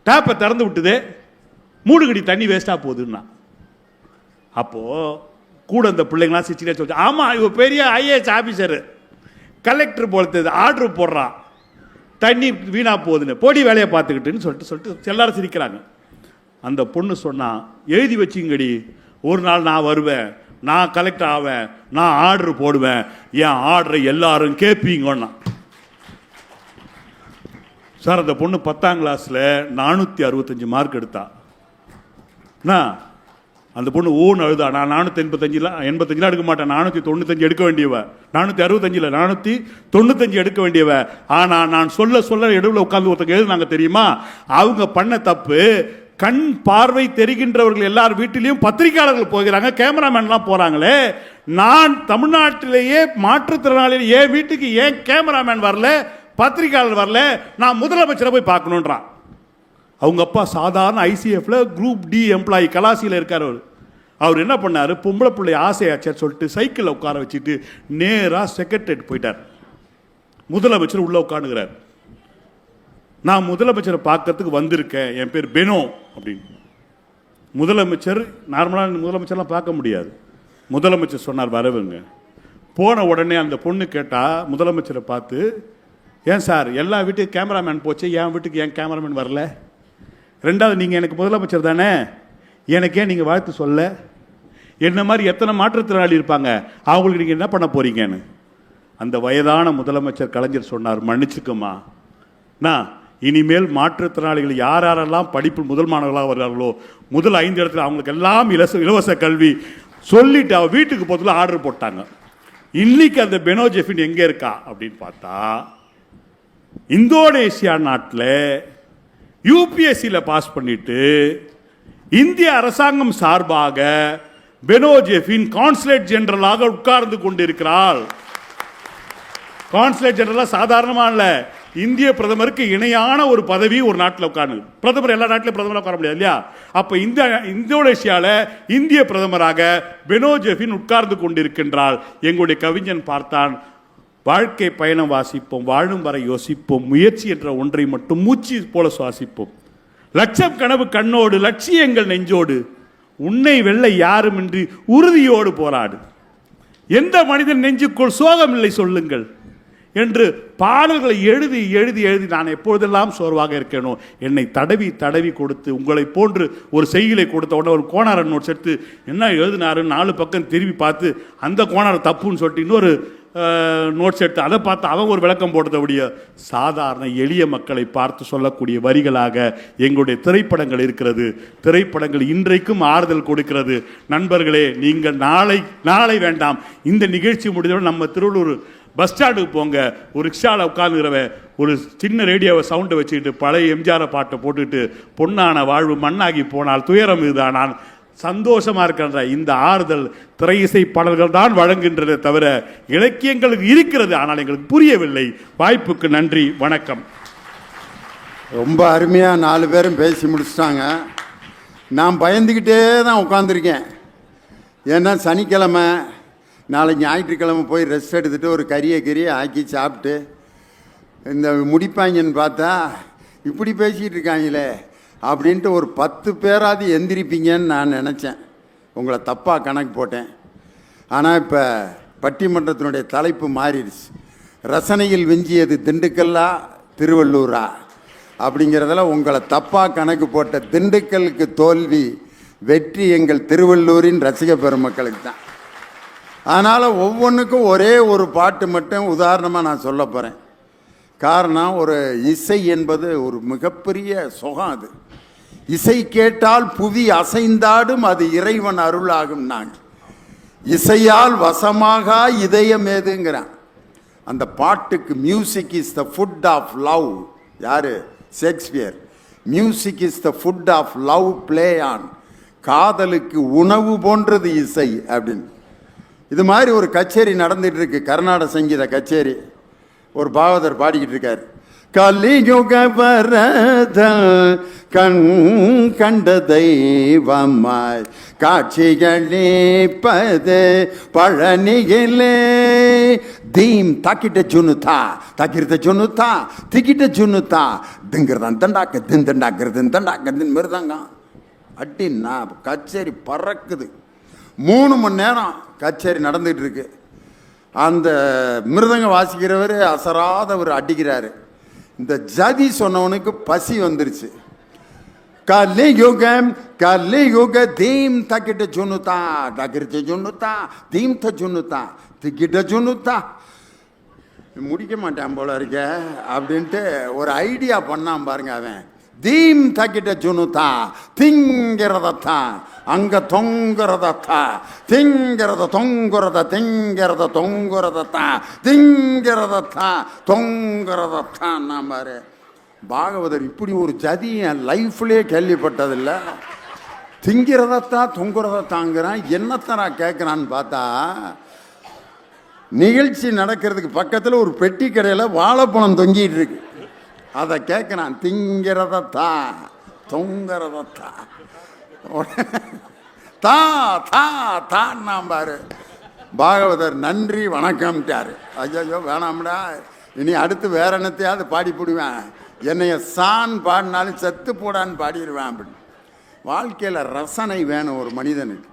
டேப்பை திறந்து விட்டுது, 3 கடி தண்ணி வேஸ்ட்டாக போகுதுன்னா. அப்போது கூட அந்த பிள்ளைங்களாம் சிரிச்சுட்டே சொல்லிச்சு, ஆமாம் இவ பெரிய ஐஏஎஸ் ஆஃபீஸரு, கலெக்டர் போலத்தது, ஆர்டர் போடுறான், தண்ணி வீணாக போகுதுன்னு, போடி வேலையை பார்த்துக்கிட்டுன்னு சொல்லிட்டு எல்லாரும் சிரிக்கிறாங்க. அந்த பொண்ணு சொன்னா, எழுதி வச்சுங்கடி, ஒரு நாள் நான் வருவேன், நான் கலெக்டர் ஆவேன், நான் ஆர்டர் போடுவேன், என் ஆர்டரை எல்லாரும் கேட்பீங்கன்னா. சார் அந்த பொண்ணு 10ஆம் கிளாஸில் 465 மார்க் எடுத்தா. அந்த பொண்ணு ஓன்னு அழுதா, நான் 485 எடுக்க மாட்டேன், 495 எடுக்க வேண்டியவ, 465 495 எடுக்க வேண்டியவ. ஆனால் நான் சொல்ல எடுவில் உட்காந்து ஒருத்தங்க எழுதுனாங்க தெரியுமா, அவங்க பண்ண தப்பு. கண் பார்வை தெரிகின்றவர்கள் எல்லார் வீட்டிலையும் பத்திரிகையாளர்கள் போகிறாங்க, கேமராமேன்லாம் போறாங்களே, நான் தமிழ்நாட்டிலேயே மாற்றுத்திறனாளிகள் என் வீட்டுக்கு ஏன் கேமராமேன் வரல, பத்திரிகையாளர் வரல, நான் முதலமைச்சரை போய் பார்க்கணுன்றான். அவங்க அப்பா சாதாரண ஐசிஎஃப்ல குரூப் டி எம்ப்ளாயி கலாசியில் இருக்கார். அவர் என்ன பண்ணார், பொம்பளை பிள்ளை ஆசையாச்சே சொல்லிட்டு சைக்கிளில் உட்கார வச்சுட்டு நேராக செக்ரட்டரியேட் போயிட்டார். முதலமைச்சர் உள்ள உட்காந்துக்கிறார். நான் முதலமைச்சரை பார்க்கறதுக்கு வந்திருக்கேன், என் பேர் பெனோ அப்படின்னு. முதலமைச்சர் நார்மலாக முதலமைச்சர்லாம் பார்க்க முடியாது. முதலமைச்சர் சொன்னார் வரவுங்க. போன உடனே அந்த பொண்ணு கேட்டா முதலமைச்சரை பார்த்து, ஏன் சார் எல்லா வீட்டுக்கு கேமராமேன் போச்சு, என் வீட்டுக்கு ஏன் கேமராமேன் வரல? 2வது நீங்கள் எனக்கு முதலமைச்சர் தானே, எனக்கே நீங்கள் வாழ்த்து சொல்ல? என்ன மாதிரி எத்தனை மாற்றுத்திறனாளி இருப்பாங்க, அவங்களுக்கு நீங்கள் என்ன பண்ண போறீங்கன்னு. அந்த வயதான முதலமைச்சர் கலைஞர் சொன்னார், மன்னிச்சுக்குமா, நான் இனிமேல் மாற்றுத்திறனாளிகள் யாரெல்லாம் படிப்பு முதல் மாணவர்களாக வர்றார்களோ முதல் 5 இடத்துல அவங்களுக்கு எல்லாம் இலவச கல்வி சொல்லிட்டு அவ வீட்டுக்கு போகிறதுல ஆர்டர் போட்டாங்க. இன்னைக்கு அந்த பெனோ ஜெஃபின் எங்கே இருக்கா அப்படின்னு பார்த்தா, இந்தோனேசியா நாட்டில் யூபிஎஸ்சியில் பாஸ் பண்ணிட்டு இந்திய அரசாங்கம் சார்பாக பெனோ ஜெஃபின் கான்சுலேட் ஜெனரலாக உட்கார்ந்து கொண்டிருக்கிறாள். கான்சுலேட் ஜெனரலாக சாதாரணமாக இல்லை, இந்திய பிரதமருக்கு இணையான ஒரு பதவி ஒரு நாட்டில் உட்கார்ந்து. பிரதமர் எல்லா நாட்டிலும் பிரதமராக உட்கார முடியாது இல்லையா? அப்போ இந்தோனேஷியாவில் இந்திய பிரதமராக பெனோ ஜெஃபின் உட்கார்ந்து கொண்டிருக்கின்றாள். எங்களுடைய கவிஞன் பார்த்தான், வாழ்க்கை பயணம் வாசிப்போம், வாழும் வரை யோசிப்போம், முயற்சி என்ற ஒன்றை மட்டும் மூச்சு போல சுவாசிப்போம், லட்சம் கனவு கண்ணோடு, லட்சியங்கள் நெஞ்சோடு, உன்னை வெல்ல யாருமின்றி உறுதியோடு போராடு, எந்த மனிதன் நெஞ்சுக்குள் சோகம் இல்லை சொல்லுங்கள் என்று பாடல்களை எழுதி எழுதி எழுதி நான் எப்பொழுதெல்லாம் சோர்வாக இருக்கேனோ என்னை தடவி தடவி கொடுத்து, உங்களை போன்று ஒரு செய்தியை கொடுத்த உடனே ஒரு கோணார நோட்ஸ் எடுத்து என்ன எழுதினாரு 4 பக்கம் திரும்பி பார்த்து அந்த கோணார தப்புன்னு சொல்லிட்டு இன்னொரு நோட்ஸ் எடுத்து அதை பார்த்து அவங்க ஒரு விளக்கம் போடுறதுடைய சாதாரண எளிய மக்களை பார்த்து சொல்லக்கூடிய வரிகளாக எங்களுடைய திரைப்படங்கள் இருக்கிறது. திரைப்படங்கள் இன்றைக்கும் ஆறுதல் கொடுக்கிறது. நண்பர்களே, நீங்கள் நாளை வேண்டாம், இந்த நிகழ்ச்சி முடிந்தவுடன் நம்ம திருவள்ளூர் பஸ் ஸ்டாண்டுக்கு போங்க, ஒரு ரிக்ஷாவில் உட்காந்துக்கிறவ ஒரு சின்ன ரேடியோவை சவுண்டை வச்சுக்கிட்டு பழைய எம்ஜிஆர் பாட்டை போட்டுக்கிட்டு, பொன்னான வாழ்வு மண்ணாகி போனால் துயரம் இதுதான், நான் சந்தோஷமா இருக்கின்ற இந்த ஆறுதல் திரை இசை பாடல்கள் தான் வழங்குகின்றதை தவிர இலக்கியங்களுக்கு இருக்கிறது, ஆனால் எங்களுக்கு புரியவில்லை. வாய்ப்புக்கு நன்றி, வணக்கம். ரொம்ப அருமையாக 4 பேரும் பேசி முடிச்சிட்டாங்க. நான் பயந்துக்கிட்டே தான் உட்காந்துருக்கேன். ஏன்னா சனிக்கிழமை, நாளைக்கு ஞாயிற்றுக்கிழமை போய் ரெஸ்ட் எடுத்துகிட்டு ஒரு கறியை ஆக்கி சாப்பிட்டு இந்த முடிப்பாங்கன்னு பார்த்தா இப்படி பேசிகிட்டு இருக்காங்களே அப்படின்ட்டு ஒரு 10 பேராது எந்திரிப்பீங்கன்னு நான் நினச்சேன். உங்களை தப்பாக கணக்கு போட்டேன். ஆனால் இப்போ பட்டிமன்றத்தினுடைய தலைப்பு மாறிடுச்சு. ரசனையில் விஞ்சியது திண்டுக்கல்லா திருவள்ளூரா அப்படிங்கிறதுல உங்களை தப்பாக கணக்கு போட்ட திண்டுக்கலுக்கு தோல்வி, வெற்றி எங்கள் திருவள்ளூரின் ரசிக பெருமக்களுக்கு தான். அதனால் ஒவ்வொன்றுக்கும் ஒரே ஒரு பாட்டு மட்டும் உதாரணமாக நான் சொல்ல போகிறேன். காரணம், ஒரு இசை என்பது ஒரு மிகப்பெரிய சுகம். அது இசை கேட்டால் புவி அசைந்தாடும், அது இறைவன் அருளாகும். நாங்கள் இசையால் வசமாக இதயம் ஏதுங்கிறான். அந்த பாட்டுக்கு music is the food of love. யாரு? Shakespeare. Music is the food of love play on. காதலுக்கு உணவு போன்றது இசை அப்படின்னு. இது மாதிரி ஒரு கச்சேரி நடந்துட்டு இருக்கு, கர்நாடக சங்கீத கச்சேரி. ஒரு பாகவதர் பாடிக்கிட்டு இருக்கார். கலியுக வரத கண் கண்ட தெய்வமாய் காட்சிகளேப்பது பழனியிலே தீம் தாக்கிட்ட ஜுனுதா தாக்கிட்ட ஜுனுதா திக்கிட்ட ஜுனுதா திங்கிறதான் தண்டாக்க தின் தண்டாக்கிறது தண்டாக்க தின் மிருதாங்க அட்டின்னா கச்சேரி பறக்குது. 3 மணி நேரம் கச்சேரி நடந்துகிட்டு இருக்கு. அந்த மிருதங்க வாசிக்கிறவர் அசராதவர் அடிக்கிறாரு. இந்த ஜதி சொன்னவனுக்கு பசி வந்துருச்சு. கலியுகம் கலியுக தீம் தக்கிட்ட ஜுனுதா தக்கிட்ட ஜுனுதா தீம் த ஜுனுதா திக்கிட்ட ஜுனுதா முடிக்க மாட்டான் போல இருக்க அப்படின்ட்டு ஒரு ஐடியா பண்ணான் பாருங்க அவன். தீம் தக்கிட்ட ஜுனுதா திங்கிறதத்தா அங்க தொங்குறதத்தா திங்கிறத தொங்குறத திங்கிறத தொங்குறதத்தா திங்கிறதத்தா தொங்குறதத்தான் நான் பாரு. பாகவதர் இப்படி ஒரு ஜதி என் லைஃப்லேயே கேள்விப்பட்டதில்லை. திங்கிறதத்தான் தொங்குறதத்தாங்கிறான். என்னத்தை நான் கேட்குறான்னு பார்த்தா நிகழ்ச்சி நடக்கிறதுக்கு பக்கத்தில் ஒரு பெட்டி கடையில் வாழைப்பழம் தொங்கிட்டு இருக்கு. அதை கேட்குறான். திங்கிறதத்தா தொங்குறதத்தா தா தா தான்னா பாரு. பாகவதர் நன்றி வணக்கம்ட்டாரு. ஐயோ வேணாம்டா, இனி அடுத்து வேற என்னத்தையாவது பாடி போடுவேன். என்னைய சான் பாடினாலும் செத்து போடான்னு பாடிடுவேன் அப்படின்னு. வாழ்க்கையில் ரசனை வேணும் ஒரு மனிதனுக்கு.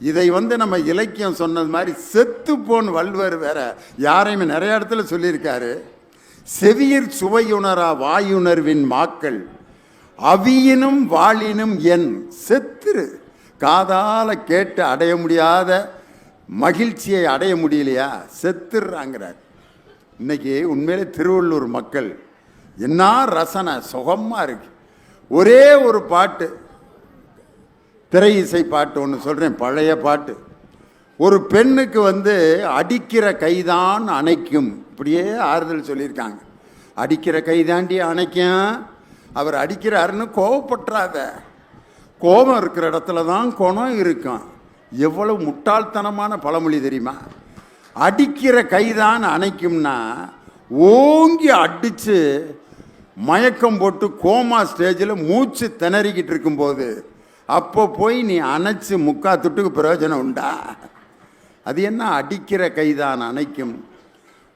இதை நம்ம இலக்கியம் சொன்னது மாதிரி செத்து போன் வள்ளுவர் வேற யாரையுமே நிறைய இடத்துல சொல்லியிருக்காரு. செவியர் சுவையுணரா வாயுணர்வின் மாக்கள் அவியினும் வாழினும் என் செத்துரு. காதால கேட்டு அடைய முடியாத மகிழ்ச்சியை அடைய முடியலையா செத்துறாங்கிறார். இன்னைக்கு உண்மையிலே திருவள்ளூர் மக்கள் என்ன ரசனை சுகமாக இருக்கு. ஒரே ஒரு பாட்டு, திரை இசை பாட்டு ஒன்று சொல்கிறேன், பழைய பாட்டு. ஒரு பெண்ணுக்கு அடிக்கிற கைதான் அணைக்கும், இப்படியே ஆறுதல் சொல்லியிருக்காங்க. அடிக்கிற கைதாண்டி அணைக்கும், அவர் அடிக்கிறாருன்னு கோவப்பட்டுறாத. கோபம் இருக்கிற இடத்துல தான் குணம் இருக்கும். எவ்வளவு முட்டாள்தனமான பழமொழி தெரியுமா? அடிக்கிற கைதான் அணைக்கும்னா ஓங்கி அடித்து மயக்கம் போட்டு கோமா ஸ்டேஜில் மூச்சு திணறிக்கிட்டு இருக்கும்போது அப்போ போய் நீ அணைச்சி முக்கா துட்டுக்கு பிரயோஜனம் உண்டா? அது என்ன அடிக்கிற கைதான் அணைக்கும்?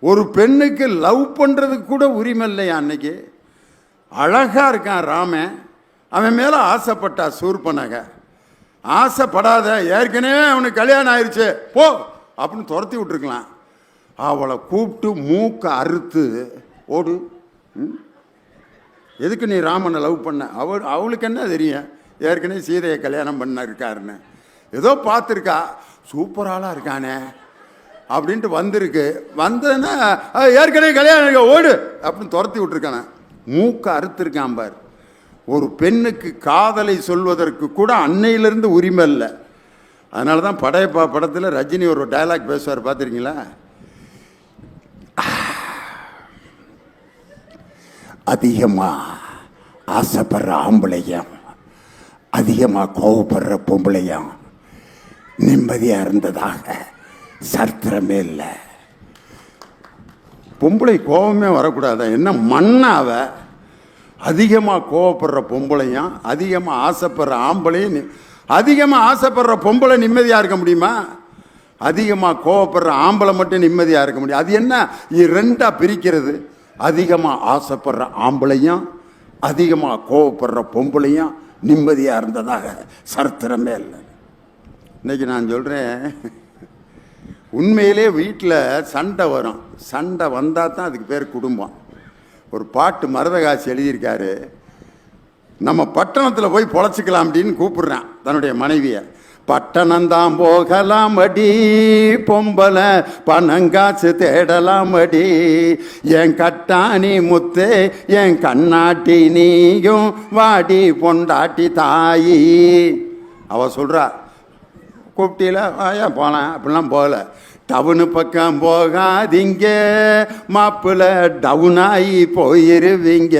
ஒரு பெண்ணுக்கு லவ் பண்ணுறதுக்கு கூட உரிமை இல்லையா? அன்னைக்கு அழகாக இருக்கான் ராமன், அவன் மேலே ஆசைப்பட்டா சூர்பனக. ஆசைப்படாத, ஏற்கனவே அவனுக்கு கல்யாணம் ஆயிடுச்சு போ அப்படின்னு துரத்தி விட்டுருக்கலாம். அவளை கூப்பிட்டு மூக்க அறுத்து ஓடு. எதுக்கு நீ ராமனை லவ் பண்ண? அவளுக்கு என்ன தெரியும் ஏற்கனவே சீதையை கல்யாணம் பண்ண இருக்காருன்னு? ஏதோ பார்த்துருக்கா, சூப்பராளாக இருக்கானே அப்படின்ட்டு வந்திருக்கு. வந்ததுன்னா ஏற்கனவே கல்யாணம் இருக்க ஓடு அப்படின்னு துரத்தி விட்டுருக்கானே. மூக்க அறுத்துருக்கான் பார். ஒரு பெண்ணுக்கு காதலை சொல்வதற்கு கூட அன்னையிலிருந்து உரிமை இல்லை. அதனால தான் படையப்பா படத்தில் ரஜினி ஒரு டயலாக் பேசுவார், பார்த்துருக்கீங்களா? அதிகமாக ஆசைப்படுற ஆம்பளையும் அதிகமாக கோவப்படுற பொம்பளையும் நிம்மதியாக இருந்ததாக சரித்திரமே இல்லை. பொம்பளை கோபமே வரக்கூடாது. என்ன மண்ணாவ? அதிகமாக கோவப்படுற பொம்பளையும் அதிகமாக ஆசைப்படுற ஆம்பளையும். அதிகமாக ஆசைப்படுற பொம்பளை நிம்மதியாக இருக்க முடியுமா? அதிகமாக கோவப்படுற ஆம்பளை மட்டும் நிம்மதியாக இருக்க முடியும். அது என்ன ரெண்டாக பிரிக்கிறது? அதிகமாக ஆசைப்படுற ஆம்பளையும் அதிகமாக கோவப்படுற பொம்பளையும் நிம்மதியாக இருந்ததாக சரித்திரமே இல்லை. இன்னைக்கு நான் சொல்கிறேன், உண்மையிலே வீட்டில் சண்டை வரும். சண்டை வந்தால் தான் அதுக்கு பேர் குடும்பம். ஒரு பாட்டு மருதகாசி எழுதியிருக்காரு. நம்ம பட்டணத்தில் போய் பொழைச்சிக்கலாம் அப்படின்னு கூப்பிடுறான் தன்னுடைய மனைவியை. பட்டணந்தான் போகலாம் அடி பொம்பளை, பணங்காசு தேடலாம் அடி, என் கட்டாணி முத்து என் கண்ணாட்டி நீயும் வாடி பொண்டாட்டி தாயி. அவ சொல்கிறா, கூப்பிட்டியில் ஏன் போனேன் அப்படிலாம் போகல. டவுனு பக்கம் போகாதீங்க மாப்பிள்ள, டவுனாகி போயிருவீங்க.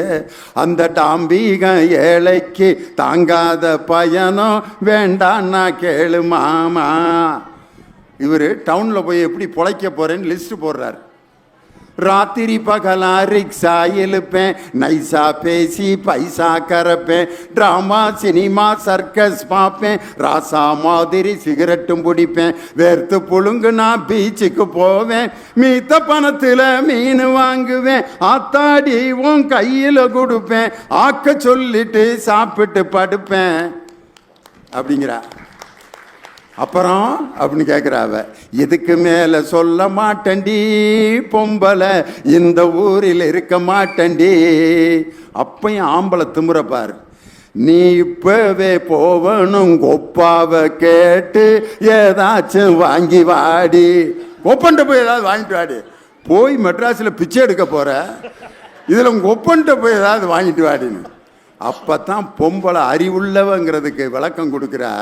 அந்த டாம்பீகம் ஏழைக்கு தாங்காத பயணம் வேண்டான்னா கேளு மாமா. இவர் டவுனில் போய் எப்படி பொழைக்க போகிறேன்னு லிஸ்ட்டு போடுறார். ராத்திரி பகலா ரிக்ஷா இழுப்பேன், நைசா பேசி பைசா கறப்பேன், டிராமா சினிமா சர்க்கஸ் பார்ப்பேன், ராசா மாதிரி சிகரெட்டும் பிடிப்பேன், வேர்த்து புழுங்கு நான் பீச்சுக்கு போவேன், மீத்த பணத்துல மீன் வாங்குவேன், ஆத்தாடி உன் கையில கொடுப்பேன், ஆக்க சொல்லிட்டு சாப்பிட்டு படுப்பேன் அப்படிங்கிறா. அப்புறம் அப்படின்னு கேட்குறாவ, இதுக்கு மேலே சொல்ல மாட்டேன்டி பொம்பளை, இந்த ஊரில் இருக்க மாட்டேன்டி. அப்பையும் ஆம்பளை திமுறப்பார், நீ இப்பவே போவனும் கொப்பாவை கேட்டு ஏதாச்சும் வாங்கி வாடி. ஒப்பன்ட்ட போய் ஏதாவது வாங்கிட்டு வாடி. போய் மெட்ராஸில் பிச்சை எடுக்க போகிற, இதில் உங்கள் ஒப்பன்ட்ட போய் ஏதாவது வாங்கிட்டு வாடின்னு. அப்போ தான் பொம்பளை அறிவுள்ளவங்கிறதுக்கு விளக்கம் கொடுக்குறா.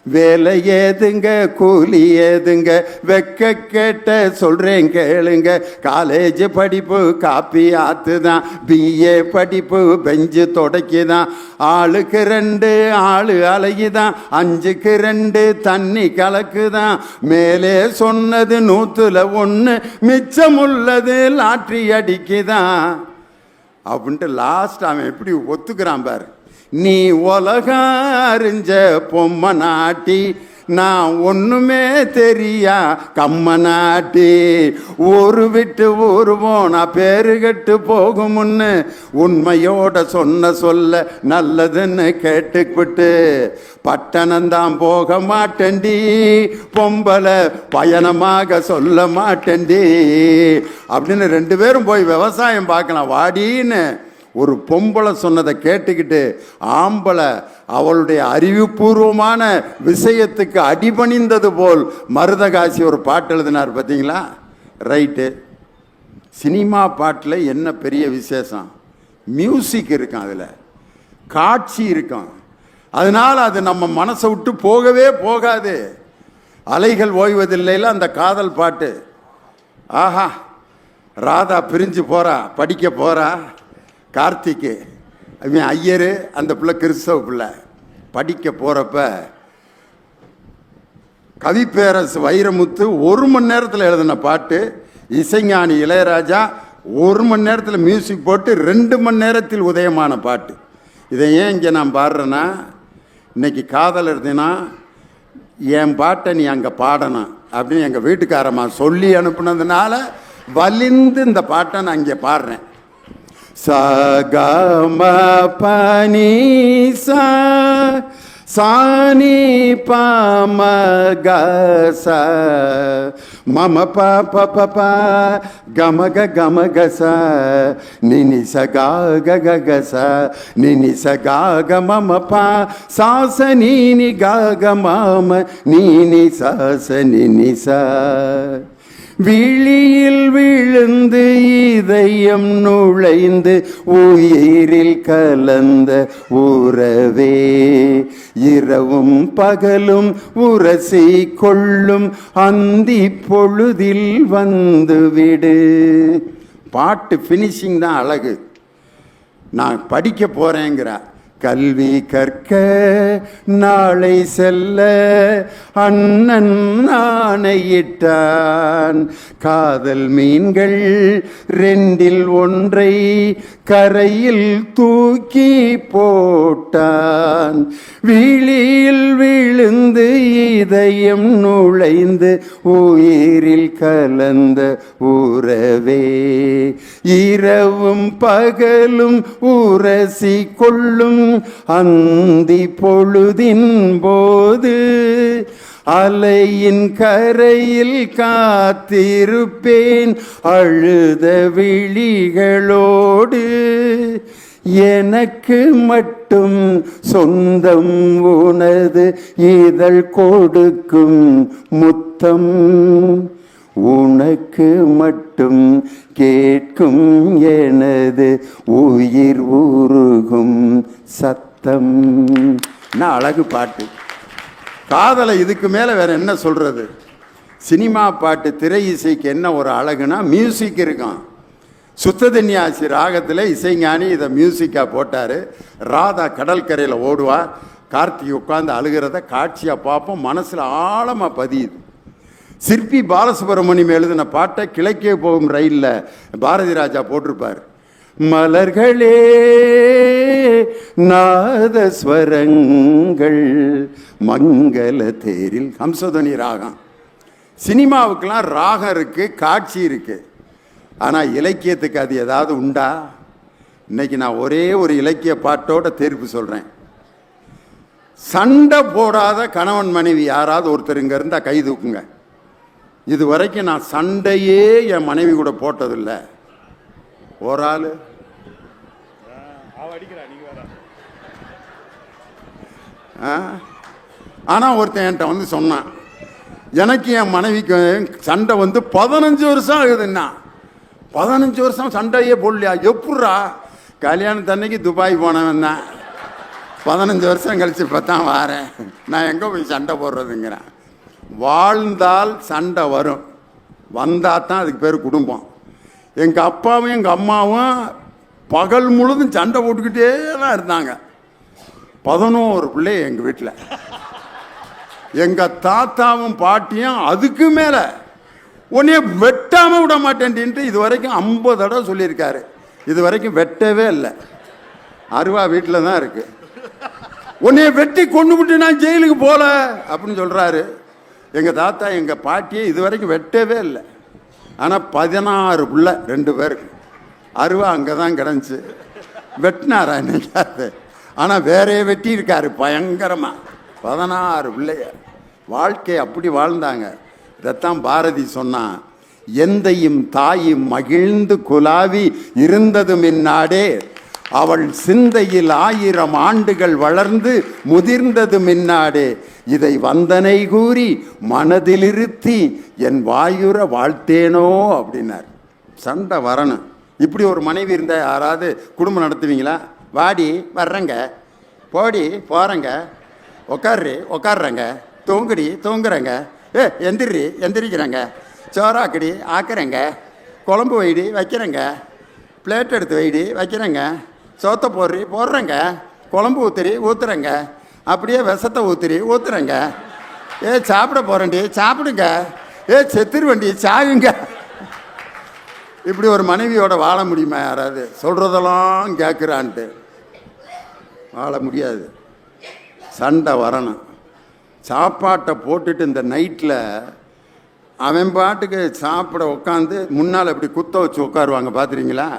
வேலை ஏதுங்க கூலி ஏதுங்க, வெக்க கேட்ட சொல்றேன் கேளுங்க, காலேஜ் படிப்பு காப்பி ஆத்துதான், பிஏ படிப்பு பெஞ்சு தொடக்கிதான், ஆளுக்கு 2 ஆளு அழகிதான், 5க்கு 2 தண்ணி கலக்குதான், மேலே சொன்னது 100ல் 1, மிச்சமுள்ளது லாட்ரி அடிக்குதான் அப்படின்ட்டு லாஸ்ட் அவன் எப்படி ஒத்துக்கிறான் பாரு. நீ உலகம் அறிஞ்ச பொம்மை நாட்டி, நான் ஒண்ணுமே தெரியா கம்ம நாட்டி, ஊரு விட்டு ஊரு போனா பேரு கெட்டு போகும் முன்னு, உண்மையோட சொல்ல நல்லதுன்னு கேட்டுக்கிட்டு, பட்டணம்தான் போக மாட்டேன்டி பொம்பளை, பயணமாக சொல்ல மாட்டேன்டி அப்படின்னு 2 பேரும் போய் விவசாயம் பார்க்கலாம் வாடின்னு ஒரு பொம்பளை சொன்னதை கேட்டுக்கிட்டு ஆம்பளை அவளுடைய அறிவுபூர்வமான விஷயத்துக்கு அடிபணிந்தது போல் மருதகாசி ஒரு பாட்டு எழுதினார் பார்த்தீங்களா? ரைட்டு. சினிமா பாட்டில் என்ன பெரிய விசேஷம்? மியூசிக் இருக்கும், அதில் காட்சி இருக்கும், அதனால் அது நம்ம மனசை விட்டு போகவே போகாது. அலைகள் ஓய்வதில்லைல அந்த காதல் பாட்டு, ஆஹா ராதா பிரிஞ்சு போறா, படிக்க போறா, கார்த்திக்கு அவன் ஐயரு, அந்த பிள்ளை கிறிஸ்தவ பிள்ளை, படிக்க போகிறப்ப கவிப்பேரசு வைரமுத்து 1 மணி நேரத்தில் எழுதின பாட்டு, இசைஞானி இளையராஜா 1 மணி நேரத்தில் மியூசிக் போட்டு 2 மணி நேரத்தில் உதயமான பாட்டு. இதை ஏன் இங்கே நான் பாடுறேன்னா, இன்னைக்கு காதல் இருந்தீங்கன்னா என் பாட்டை நீ அங்கே பாடணும் அப்படின்னு எங்கள் வீட்டுக்காரம்மா சொல்லி அனுப்புனதுனால வலிந்து இந்த பாட்டை நான் இங்கே பாடுறேன். சகம பனி சானி பம கச மம ப கம கம கச நினி சகா கச நினி சகா மம ப சாச நீனி கக மம நீனி சாச நினி ச. விழியில் விழுந்து இதயம் நுழைந்து உயிரில் கலந்த உறவே, இரவும் பகலும் உரசி கொள்ளும் அந்தி பொழுதில் வந்துவிடு. பாட்டு ஃபினிஷிங் தான் அழகு. நான் படிக்க போறேங்கிறா. கல்வி கற்க நாளை செல்ல அண்ணன் ஆணையிட்டான், காதல் மீன்கள் 2ல் 1 கரையில் தூக்கி போட்டான். விழியில் விழுந்து இதயம் நுழைந்து உயிரில் கலந்த உறவே, இரவும் பகலும் உரசி கொள்ளும் அந்தி பொழுதின் போது, அலையின் கரையில் காத்திருப்பேன் அழுத விழிகளோடு, எனக்கு மட்டும் சொந்தம் உனது இதழ் கொடுக்கும் முத்தம், உனக்கு மட்டும் கேட்கும் எனது உயிர் உருகும் சத்தம். என்ன அழகு பாட்டு! காதலை இதுக்கு மேலே வேற என்ன சொல்றது? சினிமா பாட்டு திரை இசைக்கு என்ன ஒரு அழகுனா மியூசிக் இருக்கும். சுத்ததன்யாசி ராகத்தில் இசைஞானி இதை மியூசிக்காக போட்டார். ராதா கடற்கரையில் ஓடுவா, கார்த்திக் உட்காந்து அழுகிறத காட்சியாக பார்ப்போம், மனசில் ஆழமாக பதியுது. சிற்பி பாலசுப்ரமணியம் எழுதின பாட்டை கிழக்கே போகும் ரயிலில் பாரதி ராஜா போட்டிருப்பார். மலர்களே நாதஸ்வரங்கள் மங்கள தேரில், ஹம்சதுவனி ராகம். சினிமாவுக்கெல்லாம் ராகம் இருக்கு, காட்சி இருக்கு. ஆனால் இலக்கியத்துக்கு அது ஏதாவது உண்டா? இன்னைக்கு நான் ஒரே ஒரு இலக்கிய பாட்டோட தீர்ப்பு சொல்றேன். சண்டை போடாத கணவன் மனைவி யாராவது ஒருத்தர் இங்க இருந்தா கை தூக்குங்க. இது வரைக்கும் நான் சண்டையே என் மனைவி கூட போட்டதில்லை. ஒரு ஆளு ஆனா ஒருத்தன் என்கிட்ட வந்து சொன்னான், எனக்கு என் மனைவிக்கு சண்டை வந்து 15 வருஷம் ஆகுதுன்னா. 15 வருஷம் சண்டையே போடலையா? எப்பட்றா? கல்யாணத்தன்னைக்கு துபாய் போனவன் தான். 15 வருஷம் கழிச்சு இப்போ தான் வாரேன். நான் எங்கே போய் சண்டை போடுறதுங்கிறேன். வாழ்ந்தால் சண்டை வரும், வந்தால் தான் அதுக்கு பேர் குடும்பம். எங்கள் அப்பாவும் எங்கள் அம்மாவும் பகல் முழுதும் சண்டை போட்டுக்கிட்டே தான் இருந்தாங்க. 11 பிள்ளை எங்கள் வீட்டில். எங்கள் தாத்தாவும் பாட்டியும் அதுக்கு மேலே உன்னைய வெட்டாமல் விட மாட்டேன்ட்டு இது வரைக்கும் 50 தடவை சொல்லியிருக்காரு. இது வரைக்கும் வெட்டவே இல்லை. அருவா வீட்டில் தான் இருக்கு. உன்னைய வெட்டி கொண்டு விட்டு நான் ஜெயிலுக்கு போல அப்படின்னு சொல்கிறாரு. எங்கள் தாத்தா எங்கள் பாட்டியை இது வரைக்கும் வெட்டவே இல்லை. ஆனால் 16 பிள்ளை 2 பேருக்கு. அருவா அங்கே தான் கிடந்துச்சு. வெட்டினாரா என்னைக்காது? ஆனால் வேறே வெட்டி இருக்காரு பயங்கரமாக. 16 பிள்ளைய. வாழ்க்கை அப்படி வாழ்ந்தாங்க. இதைத்தான் பாரதி சொன்னான், எந்தையும் தாயும் மகிழ்ந்து குலாவி இருந்தது மின்னாடே, அவள் சிந்தையில் 1000 ஆண்டுகள் வளர்ந்து முதிர்ந்தது மின்னாடே, இதை வந்தனை கூறி மனதிலிருத்தி என் வாயுற வாழ்த்தேனோ அப்படின்னார். சண்டை வரணும். இப்படி ஒரு மனைவி இருந்தால் யாராவது குடும்பம் நடத்துவீங்களா? வாடி வர்றங்க, போடி போகிறேங்க, உக்காரு உக்காடுறேங்க, தூங்குடி தூங்குறேங்க, எந்திரி எந்திரிக்கிறேங்க, சோறாக்கடி ஆக்குறேங்க, குழம்பு வைடி வைக்கிறேங்க, பிளேட் எடுத்து வைடி வைக்கிறேங்க, சோத்தை போடுறி போடுறேங்க, குழம்பு ஊத்துறி ஊத்துறேங்க, அப்படியே விஷத்தை ஊத்துறி ஊத்துறேங்க, சாப்பிட போகிறேன்டி சாப்பிடுங்க, செத்துருவண்டி சாகுங்க. இப்படி ஒரு மனைவியோட வாழ முடியுமா? யாராவது சொல்கிறதெல்லாம் கேட்குறான்ட்டு வாழ முடியாது. சண்டை வரணும். சாப்பாட்டை போட்டுட்டு இந்த நைட்டில் அவன் பாட்டுக்கு சாப்பிட உட்காந்து முன்னால் இப்படி குத்த வச்சு உட்காருவாங்க, பார்த்துறீங்களா?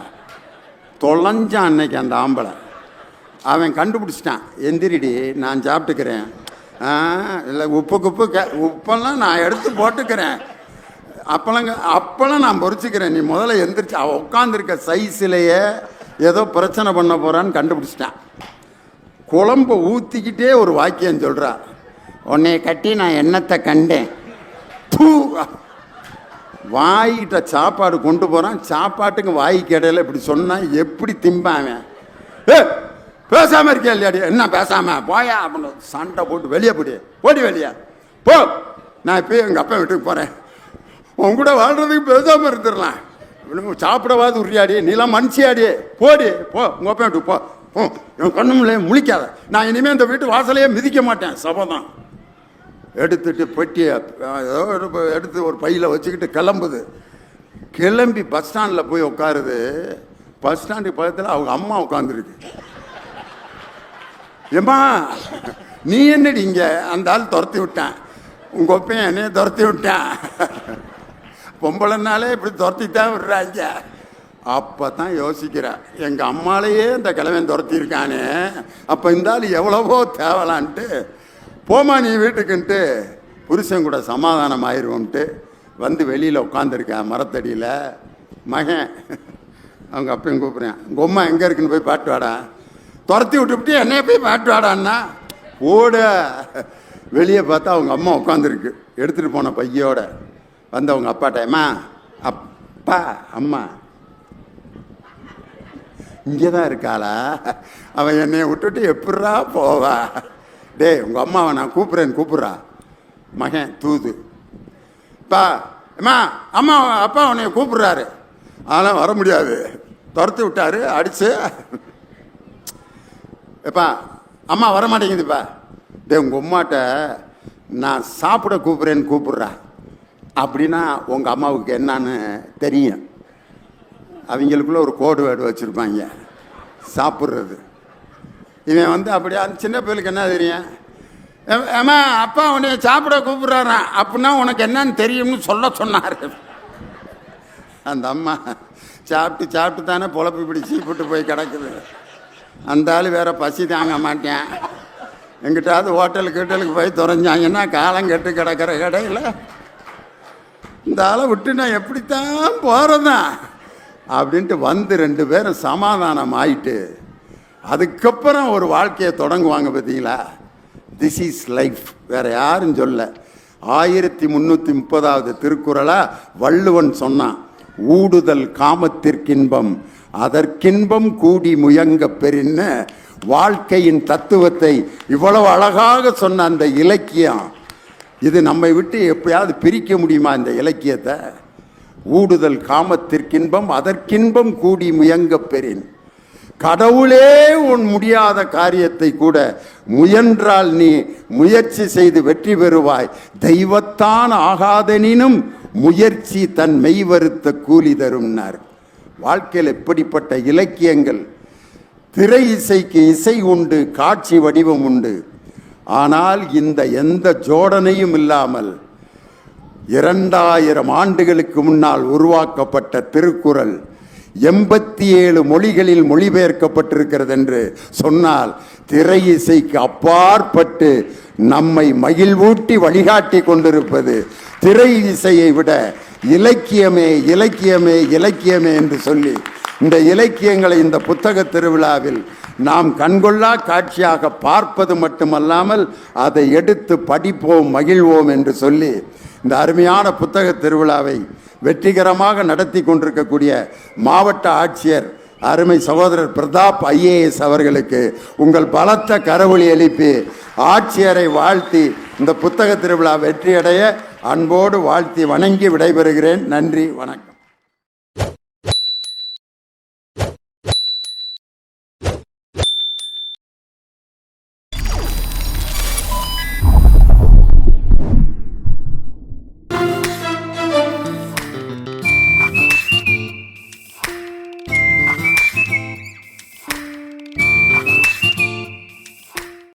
தொலைஞ்சான் அன்னைக்கு அந்த ஆம்பளை. அவன் கண்டுபிடிச்சிட்டான், எந்திரிடி நான் சாப்பிட்டுக்கிறேன். இல்லை உப்பெல்லாம் நான் எடுத்து போட்டுக்கிறேன், அப்பெல்லாம் நான் பொறிச்சிக்கிறேன், நீ முதல்ல எந்திரிச்சு. அவன் உட்காந்துருக்க சைஸ்லேயே ஏதோ பிரச்சனை பண்ண போகிறான்னு கண்டுபிடிச்சிட்டான். குழம்பை ஊற்றிக்கிட்டே ஒரு வாக்கியம் சொல்கிறா, உன்னைய கட்டி நான் என்னத்தை கண்டேன். வாய்கிட்ட சாப்பாடு கொண்டு போகிறான், சாப்பாட்டுக்கு வாய்க்கு இடையில இப்படி சொன்னால் எப்படி திம்பான்? பேசாமல் இருக்கே இல்லையாடி? என்ன பேசாமல் போயா அப்படின்னு சண்டை போட்டு வெளியே போடி வெளியே போ, நான் இப்போ எங்கள் அப்பா வீட்டுக்கு போகிறேன், உன் கூட வாழ்கிறதுக்கு பேசாமல் இருந்துடலாம், சாப்பிடவாது உரியாடி, நீலாம் மனுஷியாடி, போடி போ உங்கள் அப்பா வீட்டுக்கு போ, என் கண்ணுமில்ல முழிக்காத, நான் இனிமேல் இந்த வீட்டு வாசலையே மிதிக்க மாட்டேன், சபதம். எடுத்துட்டு பெட்டியை ஏதோ எடுத்து ஒரு பையில் வச்சுக்கிட்டு கிளம்புது. கிளம்பி பஸ் ஸ்டாண்டில் போய் உட்காருது. பஸ் ஸ்டாண்டுக்கு பக்கத்தில் அவங்க அம்மா உட்காந்துருக்கு. ஏம்மா நீ என்னடி இங்கே? அந்த ஆள் துரத்தி விட்டான், உங்கள் ஒப்பையன் என்னையே துரத்தி விட்டான். பொம்பளைனாலே இப்படி துரத்தித்தான் விடுறாங்க. அப்போ தான் யோசிக்கிறேன், எங்கள் அம்மாலேயே இந்த கிழவன் துரத்திருக்கானே, அப்போ இந்த ஆள் எவ்வளவோ தேவலான்ட்டு போமா நீ வீட்டுக்குன்ட்டு புருஷன் கூட சமாதானம் ஆயிடுவோம்ட்டு வந்து வெளியில் உட்காந்துருக்கேன் மரத்தடியில். மகன் அவங்க அப்பையும் கூப்பிட்றேன், உங்கள் அம்மா எங்கே இருக்குன்னு போய் பாட்டு வாடா. துரத்தி விட்டுவிட்டு என்னைய போய் பாட்டு வாடான்னா ஓட. வெளியே பார்த்தா அவங்க அம்மா உட்காந்துருக்கு எடுத்துகிட்டு போன பையோட. வந்து அவங்க அப்பாட்ட, அம்மா அப்பா அம்மா இங்கே தான் இருக்காளா? அவன் என்னை விட்டுட்டு எப்படா போவா? டே உங்கள் அம்மாவை நான் கூப்பிட்றா. மகன் தூது, பா அம்மா அம்மா அப்பா உன்னைய கூப்பிட்றாரு. அதெல்லாம் வர முடியாது, துரத்து விட்டாரு அடிச்சு. எப்பா அம்மா வர மாட்டேங்குதுப்பா. டே உங்கள் அம்மாட்ட நான் சாப்பிட கூப்பிட்றேன்னு கூப்பிட்றா. அப்படின்னா உங்கள் அம்மாவுக்கு என்னன்னு தெரியும். அவங்களுக்குள்ள ஒரு கோடு வேர்டு வச்சுருப்பாங்க சாப்பிட்றது. இவன் வந்து அப்படியே அந்த சின்ன பிள்ளைக்கு என்ன தெரியும்? ஏமா அப்பா உன்னைய சாப்பிட கூப்பிட்றாரான் அப்படின்னா உனக்கு என்னன்னு தெரியும்னு சொல்ல சொன்னார். அந்த அம்மா சாப்பிட்டு தானே பொழப்பு இப்படி சீப்பிட்டு போய் கிடக்குது. அந்த ஆள் வேற பசி தாங்க மாட்டேன். எங்கிட்டாவது ஹோட்டலுக்கு போய் துறைஞ்சாங்கன்னா காலம் கெட்டு கிடக்கிற கடையில் இந்த ஆளை விட்டு நான் எப்படித்தான் போகிறதான் அப்படின்ட்டு வந்து 2 பேரும் சமாதானம் ஆயிட்டு அதுக்கப்புறம் ஒரு வாழ்க்கையை தொடங்குவாங்க. பார்த்தீங்களா? This is life. வேற யாரும் சொல்ல. 1330வது திருக்குறளா வள்ளுவன் சொன்னான், ஊடுதல் காமத்திற்கின்பம் அதற்கின்பம் கூடி முயங்க பெறின்ன வாழ்க்கையின் தத்துவத்தை இவ்வளவு அழகாக சொன்ன அந்த இலக்கியம், இது நம்மை விட்டு எப்பயாவது பிரிக்க முடியுமா? இந்த இலக்கியத்தை ஊடுதல் காமத்திற்கின்பம் அதற்கின்பம் கூடி முயங்க பெறின். கடவுளே உன் முடியாத காரியத்தை கூட முயன்றால் நீ முயற்சி செய்து வெற்றி பெறுவாய். தெய்வத்தான் ஆகாதெனினும் முயற்சி தன் மெய்வருத்த கூலி தரும்னார். வாழ்க்கையில் எப்படிப்பட்ட இலக்கியங்கள்! திரை இசைக்கு இசை உண்டு, காட்சி வடிவம் உண்டு. ஆனால் இந்த எந்த ஜோடனையும் இல்லாமல் 2000 ஆண்டுகளுக்கு முன்னால் உருவாக்கப்பட்ட திருக்குறள் 87 மொழிகளில் மொழிபெயர்க்கப்பட்டிருக்கிறது என்று சொன்னால் திரை இசைக்கு அப்பாற்பட்டு நம்மை மகிழ்வூட்டி வழிகாட்டி கொண்டிருப்பது திரை இசையை விட இலக்கியமே இலக்கியமே இலக்கியமே என்று சொல்லி இந்த இலக்கியங்களை இந்த புத்தக திருவிழாவில் நாம் கண்கொள்ளா காட்சியாக பார்ப்பது மட்டுமல்லாமல் அதை எடுத்து படிப்போம், மகிழ்வோம் என்று சொல்லி இந்த அருமையான புத்தக திருவிழாவை வெற்றிகரமாக நடத்தி கொண்டிருக்கக்கூடிய மாவட்ட ஆட்சியர் அருமை சகோதரர் பிரதாப் IAS அவர்களுக்கு உங்கள் பலத்த கரவொலி எழுப்பி ஆட்சியரை வாழ்த்தி இந்த புத்தக திருவிழா வெற்றியடைய அன்போடு வாழ்த்தி வணங்கி விடைபெறுகிறேன். நன்றி, வணக்கம்.